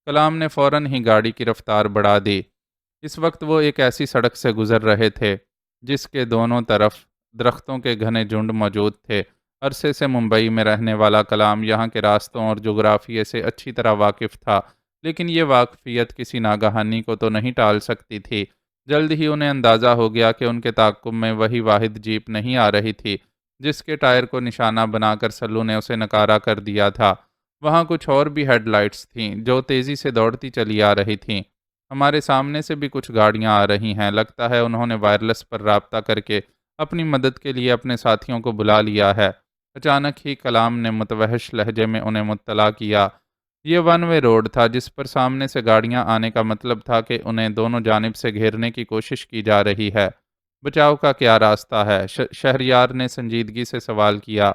کلام نے فوراً ہی گاڑی کی رفتار بڑھا دی۔ اس وقت وہ ایک ایسی سڑک سے گزر رہے تھے جس کے دونوں طرف درختوں کے گھنے جھنڈ موجود تھے۔ عرصے سے ممبئی میں رہنے والا کلام یہاں کے راستوں اور جغرافیے سے اچھی طرح واقف تھا، لیکن یہ واقفیت کسی ناگہانی کو تو نہیں ٹال سکتی تھی۔ جلد ہی انہیں اندازہ ہو گیا کہ ان کے تعاقب میں وہی واحد جیپ نہیں آ رہی تھی جس کے ٹائر کو نشانہ بنا کر سلو نے اسے نکارہ کر دیا تھا۔ وہاں کچھ اور بھی ہیڈ لائٹس تھیں جو تیزی سے دوڑتی چلی آ رہی تھیں۔ ہمارے سامنے سے بھی کچھ گاڑیاں آ رہی ہیں، لگتا ہے انہوں نے وائرلیس پر رابطہ کر کے اپنی مدد کے لیے اپنے ساتھیوں کو بلا لیا ہے۔ اچانک ہی کلام نے متوحش لہجے میں انہیں مطلع کیا۔ یہ ون وے روڈ تھا جس پر سامنے سے گاڑیاں آنے کا مطلب تھا کہ انہیں دونوں جانب سے گھیرنے کی کوشش کی جا رہی ہے۔ بچاؤ کا کیا راستہ ہے؟ شہریار نے سنجیدگی سے سوال کیا۔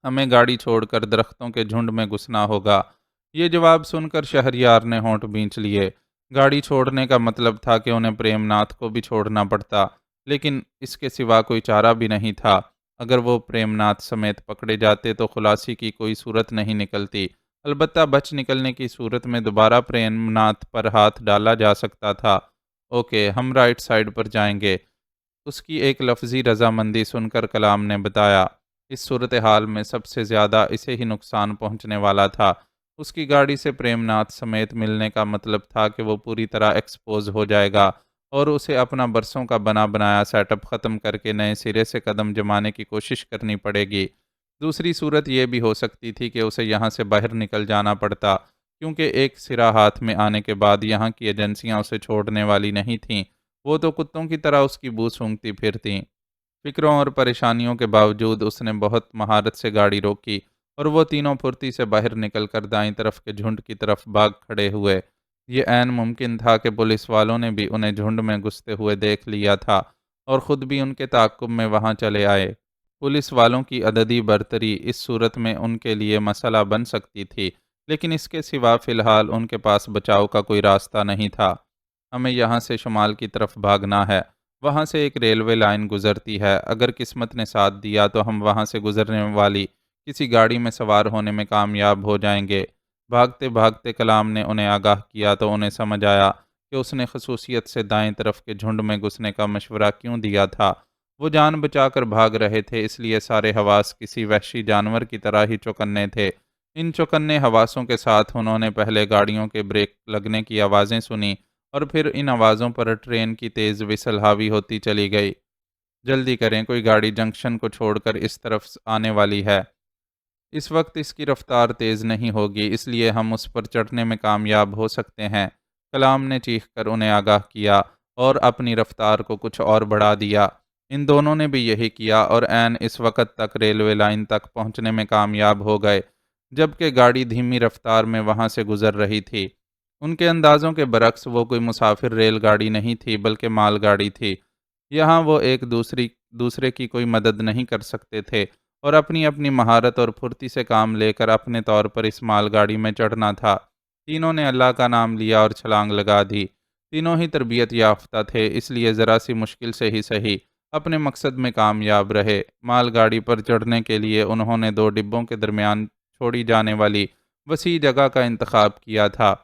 ہمیں گاڑی چھوڑ کر درختوں کے جھنڈ میں گھسنا ہوگا۔ یہ جواب سن کر شہریار نے ہونٹ بھینچ لیے۔ گاڑی چھوڑنے کا مطلب تھا کہ انہیں پریم ناتھ کو بھی چھوڑنا پڑتا، لیکن اس کے سوا کوئی چارہ بھی نہیں تھا۔ اگر وہ پریم ناتھ سمیت پکڑے جاتے تو خلاصی کی کوئی صورت نہیں نکلتی، البتہ بچ نکلنے کی صورت میں دوبارہ پریم ناتھ پر ہاتھ ڈالا جا سکتا تھا۔ اوکے، ہم رائٹ سائڈ پر جائیں گے، اس کی ایک لفظی رضامندی سن کر کلام نے بتایا۔ اس صورتحال میں سب سے زیادہ اسے ہی نقصان پہنچنے والا تھا۔ اس کی گاڑی سے پریم ناتھ سمیت ملنے کا مطلب تھا کہ وہ پوری طرح ایکسپوز ہو جائے گا اور اسے اپنا برسوں کا بنا بنایا سیٹ اپ ختم کر کے نئے سرے سے قدم جمانے کی کوشش کرنی پڑے گی۔ دوسری صورت یہ بھی ہو سکتی تھی کہ اسے یہاں سے باہر نکل جانا پڑتا، کیونکہ ایک سرا ہاتھ میں آنے کے بعد یہاں کی ایجنسیاں اسے چھوڑنے والی نہیں تھیں، وہ تو کتوں کی طرح اس کی بو سونگتی پھرتیں۔ فکروں اور پریشانیوں کے باوجود اس نے بہت مہارت سے گاڑی روکی اور وہ تینوں پھرتی سے باہر نکل کر دائیں طرف کے جھنڈ کی طرف بھاگ کھڑے ہوئے۔ یہ عین ممکن تھا کہ پولیس والوں نے بھی انہیں جھنڈ میں گھستے ہوئے دیکھ لیا تھا اور خود بھی ان کے تعاقب میں وہاں چلے آئے۔ پولیس والوں کی عددی برتری اس صورت میں ان کے لیے مسئلہ بن سکتی تھی، لیکن اس کے سوا فی الحال ان کے پاس بچاؤ کا کوئی راستہ نہیں تھا۔ ہمیں یہاں سے شمال کی طرف بھاگنا ہے، وہاں سے ایک ریلوے لائن گزرتی ہے، اگر قسمت نے ساتھ دیا تو ہم وہاں سے گزرنے والی کسی گاڑی میں سوار ہونے میں کامیاب ہو جائیں گے۔ بھاگتے بھاگتے کلام نے انہیں آگاہ کیا تو انہیں سمجھ آیا کہ اس نے خصوصیت سے دائیں طرف کے جھنڈ میں گھسنے کا مشورہ کیوں دیا تھا۔ وہ جان بچا کر بھاگ رہے تھے، اس لیے سارے حواس کسی وحشی جانور کی طرح ہی چوکنے تھے۔ ان چوکنے حواسوں کے ساتھ انہوں نے پہلے گاڑیوں کے بریک لگنے کی آوازیں سنی اور پھر ان آوازوں پر ٹرین کی تیز وسل حاوی ہوتی چلی گئی۔ جلدی کریں، کوئی گاڑی جنکشن کو چھوڑ کر اس طرف آنے والی ہے۔ اس وقت اس کی رفتار تیز نہیں ہوگی، اس لیے ہم اس پر چڑھنے میں کامیاب ہو سکتے ہیں۔ کلام نے چیخ کر انہیں آگاہ کیا اور اپنی رفتار کو کچھ اور بڑھا دیا۔ ان دونوں نے بھی یہی کیا اور عین اس وقت تک ریلوے لائن تک پہنچنے میں کامیاب ہو گئے، جبکہ گاڑی دھیمی رفتار میں وہاں سے گزر رہی تھی۔ ان کے اندازوں کے برعکس وہ کوئی مسافر ریل گاڑی نہیں تھی بلکہ مال گاڑی تھی۔ یہاں وہ ایک دوسرے کی کوئی مدد نہیں کر سکتے تھے اور اپنی اپنی مہارت اور پھرتی سے کام لے کر اپنے طور پر اس مال گاڑی میں چڑھنا تھا۔ تینوں نے اللہ کا نام لیا اور چھلانگ لگا دی۔ تینوں ہی تربیت یافتہ تھے، اس لیے ذرا سی مشکل سے ہی صحیح اپنے مقصد میں کامیاب رہے۔ مال گاڑی پر چڑھنے کے لیے انہوں نے دو ڈبوں کے درمیان چھوڑی جانے والی وسیع جگہ کا انتخاب کیا تھا،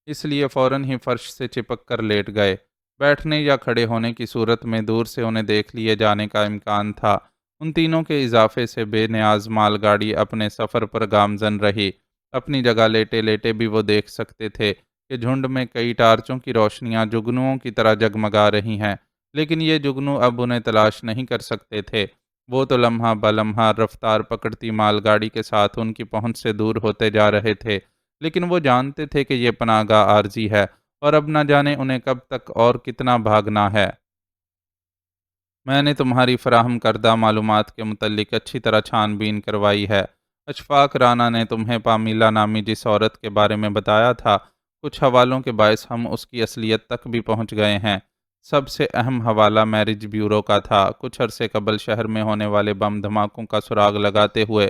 اس لیے فوراً ہی فرش سے چپک کر لیٹ گئے۔ بیٹھنے یا کھڑے ہونے کی صورت میں دور سے انہیں دیکھ لیے جانے کا امکان تھا۔ ان تینوں کے اضافے سے بے نیاز مال گاڑی اپنے سفر پر گامزن رہی۔ اپنی جگہ لیٹے لیٹے بھی وہ دیکھ سکتے تھے کہ جھنڈ میں کئی ٹارچوں کی روشنیاں جگنوؤں کی طرح جگمگا رہی ہیں، لیکن یہ جگنو اب انہیں تلاش نہیں کر سکتے تھے۔ وہ تو لمحہ بلمحہ رفتار پکڑتی مال گاڑی کے ساتھ ان کی پہنچ سے دور ہوتے جا رہے تھے، لیکن وہ جانتے تھے کہ یہ پناہ گاہ عارضی ہے اور اب نہ جانے انہیں کب تک اور کتنا بھاگنا ہے۔ میں نے تمہاری فراہم کردہ معلومات کے متعلق اچھی طرح چھان بین کروائی ہے۔ اشفاق رانا نے تمہیں پامیلا نامی جس عورت کے بارے میں بتایا تھا، کچھ حوالوں کے باعث ہم اس کی اصلیت تک بھی پہنچ گئے ہیں۔ سب سے اہم حوالہ میرج بیورو کا تھا۔ کچھ عرصے قبل شہر میں ہونے والے بم دھماکوں کا سراغ لگاتے ہوئے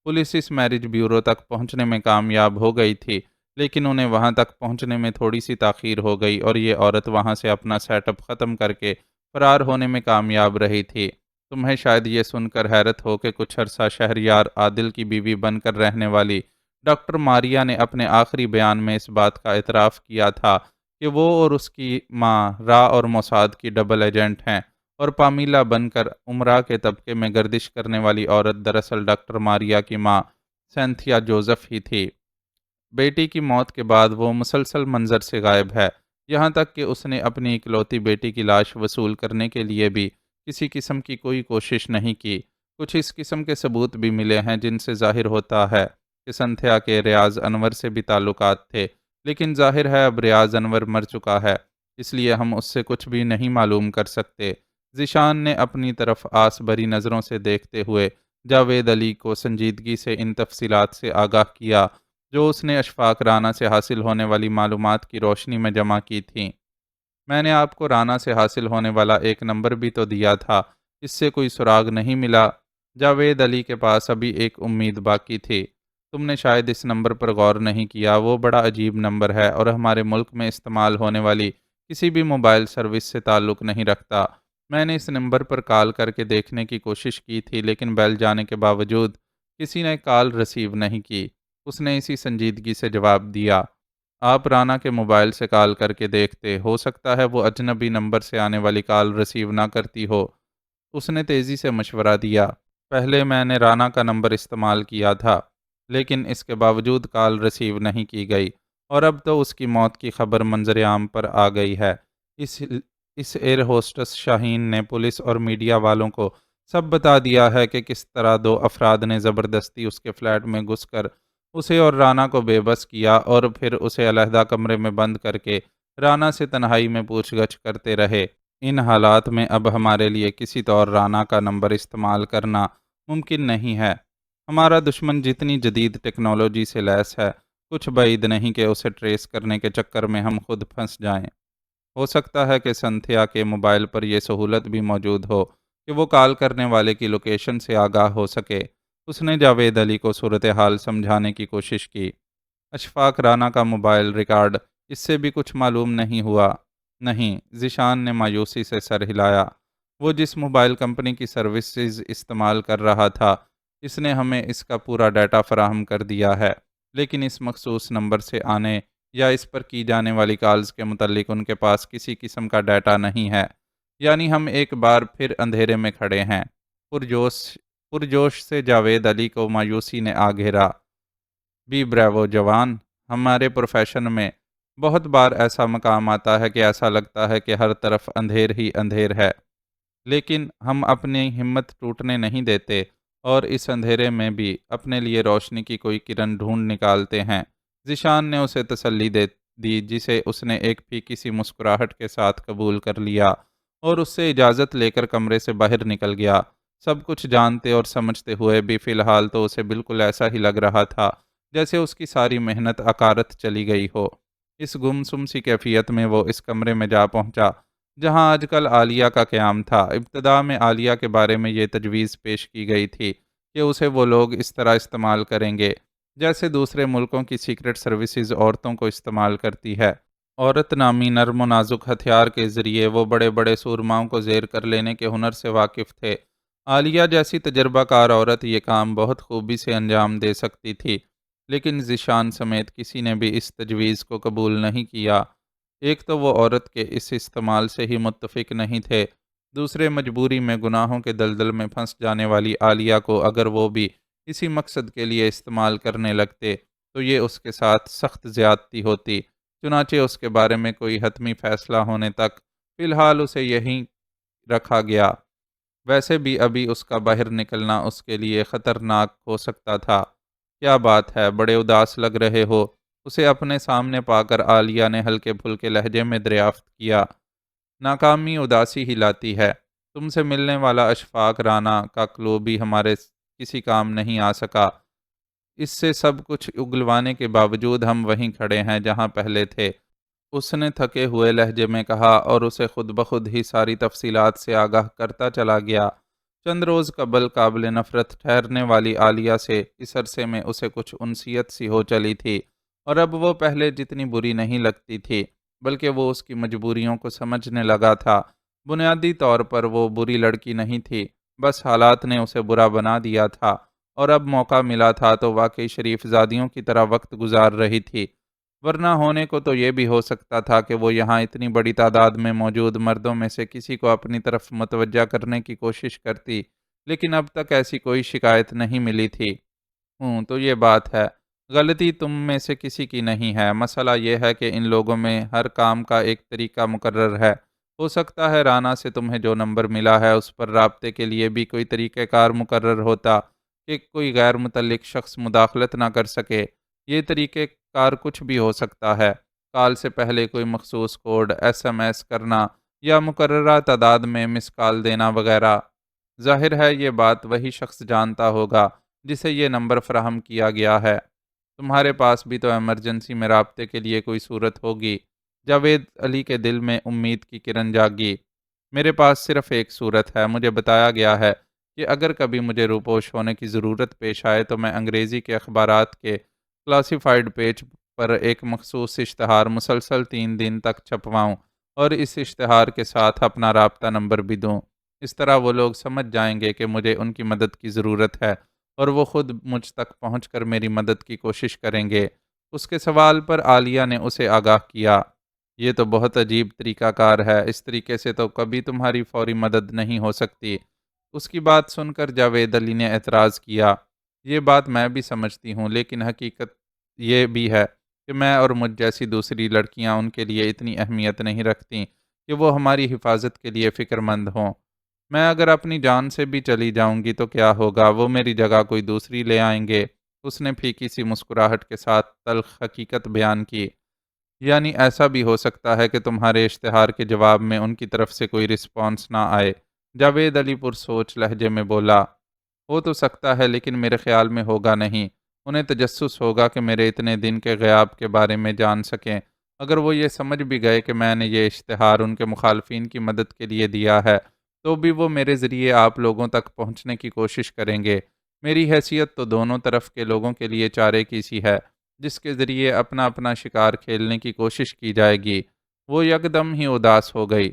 پولیس اس میرج بیورو تک پہنچنے میں کامیاب ہو گئی تھی، لیکن انہیں وہاں تک پہنچنے میں تھوڑی سی تاخیر ہو گئی اور یہ عورت وہاں سے اپنا سیٹ اپ ختم کر کے فرار ہونے میں کامیاب رہی تھی۔ تمہیں شاید یہ سن کر حیرت ہو کہ کچھ عرصہ شہریار عادل کی بیوی بن کر رہنے والی ڈاکٹر ماریا نے اپنے آخری بیان میں اس بات کا اعتراف کیا تھا کہ وہ اور اس کی ماں را اور موساد کی ڈبل ایجنٹ ہیں، اور پامیلا بن کر امراء کے طبقے میں گردش کرنے والی عورت دراصل ڈاکٹر ماریا کی ماں سینتھیا جوزف ہی تھی۔ بیٹی کی موت کے بعد وہ مسلسل منظر سے غائب ہے، یہاں تک کہ اس نے اپنی اکلوتی بیٹی کی لاش وصول کرنے کے لیے بھی کسی قسم کی کوئی کوشش نہیں کی۔ کچھ اس قسم کے ثبوت بھی ملے ہیں جن سے ظاہر ہوتا ہے کہ سنتھیا کے ریاض انور سے بھی تعلقات تھے، لیکن ظاہر ہے اب ریاض انور مر چکا ہے، اس لیے ہم اس سے کچھ بھی نہیں معلوم کر سکتے۔ ذیشان نے اپنی طرف آس بھری نظروں سے دیکھتے ہوئے جاوید علی کو سنجیدگی سے ان تفصیلات سے آگاہ کیا جو اس نے اشفاق رانا سے حاصل ہونے والی معلومات کی روشنی میں جمع کی تھیں۔ میں نے آپ کو رانا سے حاصل ہونے والا ایک نمبر بھی تو دیا تھا، اس سے کوئی سراغ نہیں ملا۔ جاوید علی کے پاس ابھی ایک امید باقی تھی۔ تم نے شاید اس نمبر پر غور نہیں کیا، وہ بڑا عجیب نمبر ہے اور ہمارے ملک میں استعمال ہونے والی کسی بھی موبائل سروس سے تعلق نہیں رکھتا۔ میں نے اس نمبر پر کال کر کے دیکھنے کی کوشش کی تھی، لیکن بیل جانے کے باوجود کسی نے کال رسیو نہیں کی۔ اس نے اسی سنجیدگی سے جواب دیا، آپ رانا کے موبائل سے کال کر کے دیکھتے، ہو سکتا ہے وہ اجنبی نمبر سے آنے والی کال رسیو نہ کرتی ہو۔ اس نے تیزی سے مشورہ دیا، پہلے میں نے رانا کا نمبر استعمال کیا تھا، لیکن اس کے باوجود کال رسیو نہیں کی گئی، اور اب تو اس کی موت کی خبر منظر عام پر آ گئی ہے۔ اس ایئر ہوسٹس شاہین نے پولیس اور میڈیا والوں کو سب بتا دیا ہے کہ کس طرح دو افراد نے زبردستی اس کے فلیٹ میں گھس کر اسے اور رانا کو بے بس کیا اور پھر اسے علیحدہ کمرے میں بند کر کے رانا سے تنہائی میں پوچھ گچھ کرتے رہے۔ ان حالات میں اب ہمارے لیے کسی طور رانا کا نمبر استعمال کرنا ممکن نہیں ہے۔ ہمارا دشمن جتنی جدید ٹیکنالوجی سے لیس ہے، کچھ بعید نہیں کہ اسے ٹریس کرنے کے چکر میں ہم خود پھنس جائیں۔ ہو سکتا ہے کہ سنتھیا کے موبائل پر یہ سہولت بھی موجود ہو کہ وہ کال کرنے والے کی لوکیشن سے آگاہ ہو سکے۔ اس نے جاوید علی کو صورتحال سمجھانے کی کوشش کی۔ اشفاق رانا کا موبائل ریکارڈ اس سے بھی کچھ معلوم نہیں ہوا۔ نہیں، ذیشان نے مایوسی سے سر ہلایا۔ وہ جس موبائل کمپنی کی سروسز استعمال کر رہا تھا، اس نے ہمیں اس کا پورا ڈیٹا فراہم کر دیا ہے، لیکن اس مخصوص نمبر سے آنے یا اس پر کی جانے والی کالز کے متعلق ان کے پاس کسی قسم کا ڈیٹا نہیں ہے۔ یعنی ہم ایک بار پھر اندھیرے میں کھڑے ہیں۔ پرجوش پرجوش سے جاوید علی کو مایوسی نے آ گھیرا۔ بی بریوو جوان، ہمارے پروفیشن میں بہت بار ایسا مقام آتا ہے کہ ایسا لگتا ہے کہ ہر طرف اندھیر ہی اندھیر ہے، لیکن ہم اپنی ہمت ٹوٹنے نہیں دیتے اور اس اندھیرے میں بھی اپنے لیے روشنی کی کوئی کرن ڈھونڈ نکالتے ہیں۔ ذیشان نے اسے تسلی دے دی، جسے اس نے ایک پھیکی سی مسکراہٹ کے ساتھ قبول کر لیا اور اس سے اجازت لے کر کمرے سے باہر نکل گیا۔ سب کچھ جانتے اور سمجھتے ہوئے بھی فی الحال تو اسے بالکل ایسا ہی لگ رہا تھا جیسے اس کی ساری محنت عکارت چلی گئی ہو۔ اس گمسم سی کیفیت میں وہ اس کمرے میں جا پہنچا جہاں آج کل عالیہ کا قیام تھا۔ ابتدا میں عالیہ کے بارے میں یہ تجویز پیش کی گئی تھی کہ اسے وہ لوگ اس طرح استعمال کریں گے جیسے دوسرے ملکوں کی سیکرٹ سروسز عورتوں کو استعمال کرتی ہے۔ عورت نامی نرم و نازک ہتھیار کے ذریعے وہ بڑے بڑے سورماؤں کو زیر کر لینے کے ہنر سے واقف تھے۔ عالیہ جیسی تجربہ کار عورت یہ کام بہت خوبی سے انجام دے سکتی تھی، لیکن ذیشان سمیت کسی نے بھی اس تجویز کو قبول نہیں کیا۔ ایک تو وہ عورت کے اس استعمال سے ہی متفق نہیں تھے، دوسرے مجبوری میں گناہوں کے دلدل میں پھنس جانے والی عالیہ کو اگر وہ بھی اسی مقصد کے لیے استعمال کرنے لگتے تو یہ اس کے ساتھ سخت زیادتی ہوتی۔ چنانچہ اس کے بارے میں کوئی حتمی فیصلہ ہونے تک فی الحال اسے یہیں رکھا گیا۔ ویسے بھی ابھی اس کا باہر نکلنا اس کے لیے خطرناک ہو سکتا تھا۔ کیا بات ہے، بڑے اداس لگ رہے ہو؟ اسے اپنے سامنے پا کر عالیہ نے ہلکے پھلکے لہجے میں دریافت کیا۔ ناکامی اداسی ہی لاتی ہے۔ تم سے ملنے والا اشفاق رانا کا کلو بھی ہمارے کسی کام نہیں آ سکا۔ اس سے سب کچھ اگلوانے کے باوجود ہم وہیں کھڑے ہیں جہاں پہلے تھے، اس نے تھکے ہوئے لہجے میں کہا اور اسے خود بخود ہی ساری تفصیلات سے آگاہ کرتا چلا گیا۔ چند روز قبل قابل نفرت ٹھہرنے والی عالیہ سے اس عرصے میں اسے کچھ انسیت سی ہو چلی تھی، اور اب وہ پہلے جتنی بری نہیں لگتی تھی، بلکہ وہ اس کی مجبوریوں کو سمجھنے لگا تھا۔ بنیادی طور پر وہ بری لڑکی نہیں تھی، بس حالات نے اسے برا بنا دیا تھا، اور اب موقع ملا تھا تو واقعی شریف زادیوں کی طرح وقت گزار رہی تھی۔ ورنہ ہونے کو تو یہ بھی ہو سکتا تھا کہ وہ یہاں اتنی بڑی تعداد میں موجود مردوں میں سے کسی کو اپنی طرف متوجہ کرنے کی کوشش کرتی، لیکن اب تک ایسی کوئی شکایت نہیں ملی تھی۔ تو یہ بات ہے، غلطی تم میں سے کسی کی نہیں ہے۔ مسئلہ یہ ہے کہ ان لوگوں میں ہر کام کا ایک طریقہ مقرر ہے۔ ہو سکتا ہے رانا سے تمہیں جو نمبر ملا ہے اس پر رابطے کے لیے بھی کوئی طریقہ کار مقرر ہوتا کہ کوئی غیر متعلق شخص مداخلت نہ کر سکے۔ یہ طریقہ کار کچھ بھی ہو سکتا ہے، کال سے پہلے کوئی مخصوص کوڈ، ایس ایم ایس کرنا یا مقررہ تعداد میں مس کال دینا وغیرہ۔ ظاہر ہے یہ بات وہی شخص جانتا ہوگا جسے یہ نمبر فراہم کیا گیا ہے۔ تمہارے پاس بھی تو ایمرجنسی میں رابطے کے لیے کوئی صورت ہوگی۔ جاوید علی کے دل میں امید کی کرن جاگی۔ میرے پاس صرف ایک صورت ہے۔ مجھے بتایا گیا ہے کہ اگر کبھی مجھے روپوش ہونے کی ضرورت پیش آئے تو میں انگریزی کے اخبارات کے کلاسیفائیڈ پیج پر ایک مخصوص اشتہار مسلسل 3 دن تک چھپواؤں اور اس اشتہار کے ساتھ اپنا رابطہ نمبر بھی دوں۔ اس طرح وہ لوگ سمجھ جائیں گے کہ مجھے ان کی مدد کی ضرورت ہے اور وہ خود مجھ تک پہنچ کر میری مدد کی کوشش کریں گے۔ اس کے سوال پر عالیہ نے اسے آگاہ کیا۔ یہ تو بہت عجیب طریقہ کار ہے، اس طریقے سے تو کبھی تمہاری فوری مدد نہیں ہو سکتی۔ اس کی بات سن کر جاوید علی نے اعتراض کیا۔ یہ بات میں بھی سمجھتی ہوں، لیکن حقیقت یہ بھی ہے کہ میں اور مجھ جیسی دوسری لڑکیاں ان کے لیے اتنی اہمیت نہیں رکھتیں کہ وہ ہماری حفاظت کے لیے فکر مند ہوں۔ میں اگر اپنی جان سے بھی چلی جاؤں گی تو کیا ہوگا، وہ میری جگہ کوئی دوسری لے آئیں گے۔ اس نے پھیکی سی مسکراہٹ کے ساتھ تلخ حقیقت بیان کی۔ یعنی ایسا بھی ہو سکتا ہے کہ تمہارے اشتہار کے جواب میں ان کی طرف سے کوئی رسپانس نہ آئے۔ جاوید علی پرسوچ لہجے میں بولا، ہو تو سکتا ہے لیکن میرے خیال میں ہوگا نہیں۔ انہیں تجسس ہوگا کہ میرے اتنے دن کے غیاب کے بارے میں جان سکیں۔ اگر وہ یہ سمجھ بھی گئے کہ میں نے یہ اشتہار ان کے مخالفین کی مدد کے لیے دیا ہے، تو بھی وہ میرے ذریعے آپ لوگوں تک پہنچنے کی کوشش کریں گے۔ میری حیثیت تو دونوں طرف کے لوگوں کے لیے چارے کی سی ہے، جس کے ذریعے اپنا اپنا شکار کھیلنے کی کوشش کی جائے گی۔ وہ یکدم ہی اداس ہو گئی۔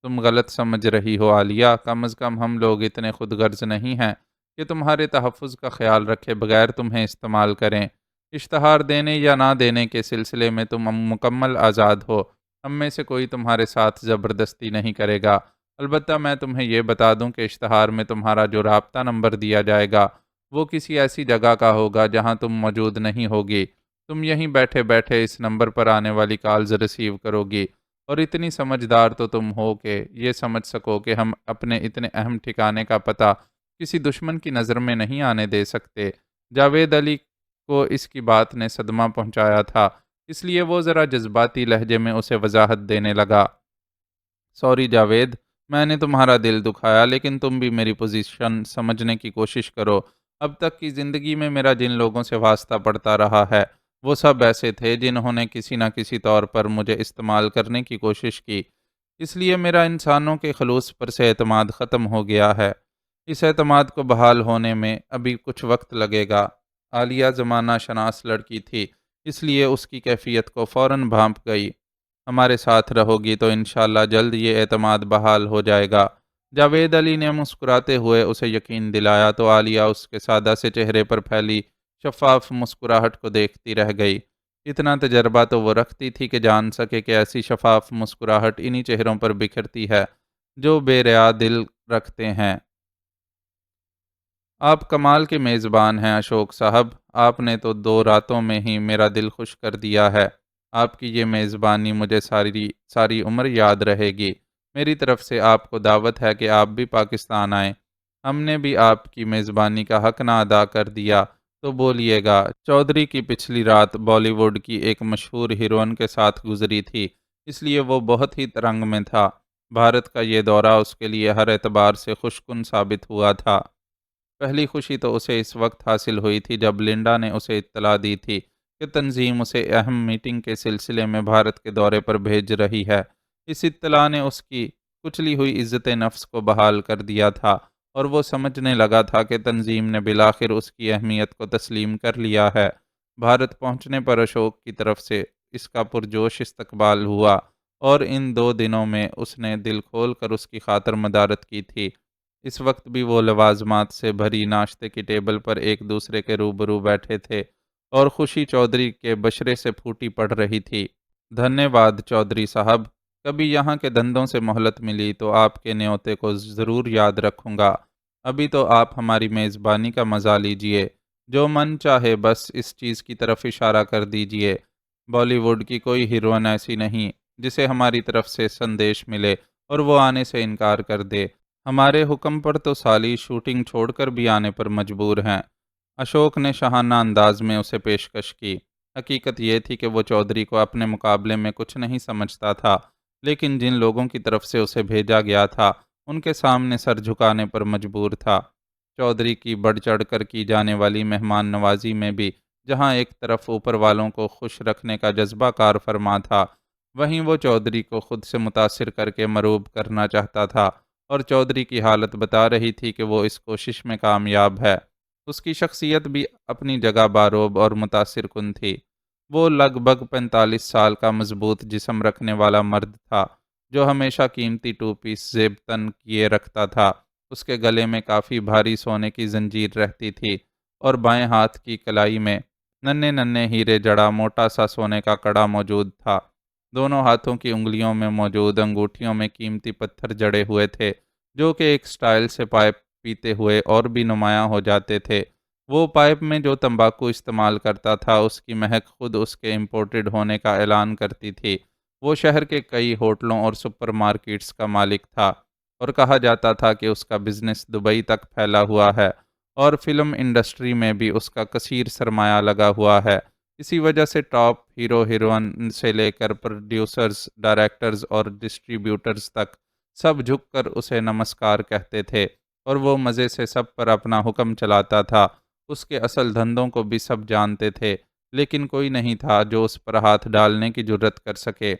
تم غلط سمجھ رہی ہو عالیہ، کم از کم ہم لوگ اتنے خود غرض نہیں ہیں کہ تمہارے تحفظ کا خیال رکھے بغیر تمہیں استعمال کریں۔ اشتہار دینے یا نہ دینے کے سلسلے میں تم مکمل آزاد ہو، ہم میں سے کوئی تمہارے ساتھ زبردستی نہیں کرے گا۔ البتہ میں تمہیں یہ بتا دوں کہ اشتہار میں تمہارا جو رابطہ نمبر دیا جائے گا وہ کسی ایسی جگہ کا ہوگا جہاں تم موجود نہیں ہوگی۔ تم یہیں بیٹھے بیٹھے اس نمبر پر آنے والی کالز ریسیو کرو گی، اور اتنی سمجھدار تو تم ہو کہ یہ سمجھ سکو کہ ہم اپنے اتنے اہم ٹھکانے کا پتہ کسی دشمن کی نظر میں نہیں آنے دے سکتے۔ جاوید علی کو اس کی بات نے صدمہ پہنچایا تھا، اس لیے وہ ذرا جذباتی لہجے میں اسے وضاحت دینے لگا۔ سوری جاوید، میں نے تمہارا دل دکھایا، لیکن تم بھی میری پوزیشن سمجھنے کی کوشش کرو۔ اب تک کی زندگی میں میرا جن لوگوں سے واسطہ پڑتا رہا ہے وہ سب ایسے تھے جنہوں نے کسی نہ کسی طور پر مجھے استعمال کرنے کی کوشش کی۔ اس لیے میرا انسانوں کے خلوص پر سے اعتماد ختم ہو گیا ہے۔ اس اعتماد کو بحال ہونے میں ابھی کچھ وقت لگے گا۔ عالیہ زمانہ شناس لڑکی تھی، اس لیے اس کی کیفیت کو فوراً بھانپ گئی۔ ہمارے ساتھ رہو گی تو انشاءاللہ جلد یہ اعتماد بحال ہو جائے گا۔ جاوید علی نے مسکراتے ہوئے اسے یقین دلایا تو عالیہ اس کے سادہ سے چہرے پر پھیلی شفاف مسکراہٹ کو دیکھتی رہ گئی۔ اتنا تجربہ تو وہ رکھتی تھی کہ جان سکے کہ ایسی شفاف مسکراہٹ انہی چہروں پر بکھرتی ہے جو بے ریا دل رکھتے ہیں۔ آپ کمال کے میزبان ہیں اشوک صاحب، آپ نے تو 2 راتوں میں ہی میرا دل خوش کر دیا ہے۔ آپ کی یہ میزبانی مجھے ساری عمر یاد رہے گی۔ میری طرف سے آپ کو دعوت ہے کہ آپ بھی پاکستان آئیں۔ ہم نے بھی آپ کی میزبانی کا حق نہ ادا کر دیا تو بولیے گا۔ چودھری کی پچھلی رات بالی ووڈ کی ایک مشہور ہیروئن کے ساتھ گزری تھی، اس لیے وہ بہت ہی ترنگ میں تھا۔ بھارت کا یہ دورہ اس کے لیے ہر اعتبار سے خوش کن ثابت ہوا تھا۔ پہلی خوشی تو اسے اس وقت حاصل ہوئی تھی جب لنڈا نے اسے اطلاع دی تھی کہ تنظیم اسے اہم میٹنگ کے سلسلے میں بھارت کے دورے پر بھیج رہی ہے۔ اس اطلاع نے اس کی کچلی ہوئی عزت نفس کو بحال کر دیا تھا، اور وہ سمجھنے لگا تھا کہ تنظیم نے بالآخر اس کی اہمیت کو تسلیم کر لیا ہے۔ بھارت پہنچنے پر اشوک کی طرف سے اس کا پرجوش استقبال ہوا، اور ان 2 دنوں میں اس نے دل کھول کر اس کی خاطر مدارت کی تھی۔ اس وقت بھی وہ لوازمات سے بھری ناشتے کی ٹیبل پر ایک دوسرے کے روبرو بیٹھے تھے، اور خوشی چودھری کے بشرے سے پھوٹی پڑ رہی تھی۔ دھنیہ واد چودھری صاحب، کبھی یہاں کے دندوں سے مہلت ملی تو آپ کے نیوتے کو ضرور یاد رکھوں گا۔ ابھی تو آپ ہماری میزبانی کا مزہ لیجئے، جو من چاہے بس اس چیز کی طرف اشارہ کر دیجئے۔ بالی ووڈ کی کوئی ہیروئن ایسی نہیں جسے ہماری طرف سے سندیش ملے اور وہ آنے سے انکار کر دے۔ ہمارے حکم پر تو سالی شوٹنگ چھوڑ کر بھی آنے پر مجبور ہیں۔ اشوک نے شاہانہ انداز میں اسے پیشکش کی۔ حقیقت یہ تھی کہ وہ چودھری کو اپنے مقابلے میں کچھ نہیں سمجھتا تھا، لیکن جن لوگوں کی طرف سے اسے بھیجا گیا تھا ان کے سامنے سر جھکانے پر مجبور تھا۔ چودھری کی بڑھ چڑھ کر کی جانے والی مہمان نوازی میں بھی جہاں ایک طرف اوپر والوں کو خوش رکھنے کا جذبہ کار فرما تھا، وہیں وہ چودھری کو خود سے متاثر کر کے مروب کرنا چاہتا تھا، اور چودھری کی حالت بتا رہی تھی کہ وہ اس کوشش میں کامیاب ہے۔ اس کی شخصیت بھی اپنی جگہ باروب اور متاثر کن تھی۔ وہ لگ بھگ 45 سال کا مضبوط جسم رکھنے والا مرد تھا جو ہمیشہ قیمتی 2 پیس زیب تن کیے رکھتا تھا۔ اس کے گلے میں کافی بھاری سونے کی زنجیر رہتی تھی، اور بائیں ہاتھ کی کلائی میں ننھے ننھے ہیرے جڑا موٹا سا سونے کا کڑا موجود تھا۔ دونوں ہاتھوں کی انگلیوں میں موجود انگوٹھیوں میں قیمتی پتھر جڑے ہوئے تھے جو کہ ایک سٹائل سے پائپ پیتے ہوئے اور بھی نمایاں ہو جاتے تھے۔ وہ پائپ میں جو تمباکو استعمال کرتا تھا اس کی مہک خود اس کے امپورٹڈ ہونے کا اعلان کرتی تھی۔ وہ شہر کے کئی ہوٹلوں اور سپر مارکیٹس کا مالک تھا، اور کہا جاتا تھا کہ اس کا بزنس دبئی تک پھیلا ہوا ہے، اور فلم انڈسٹری میں بھی اس کا کثیر سرمایہ لگا ہوا ہے۔ اسی وجہ سے ٹاپ ہیرو ہیروئن سے لے کر پروڈیوسرز، ڈائریکٹرز اور ڈسٹریبیوٹرز تک سب جھک کر اسے نمسکار کہتے تھے، اور وہ مزے سے سب پر اپنا حکم چلاتا تھا۔ اس کے اصل دھندوں کو بھی سب جانتے تھے، لیکن کوئی نہیں تھا جو اس پر ہاتھ ڈالنے کی جرت کر سکے۔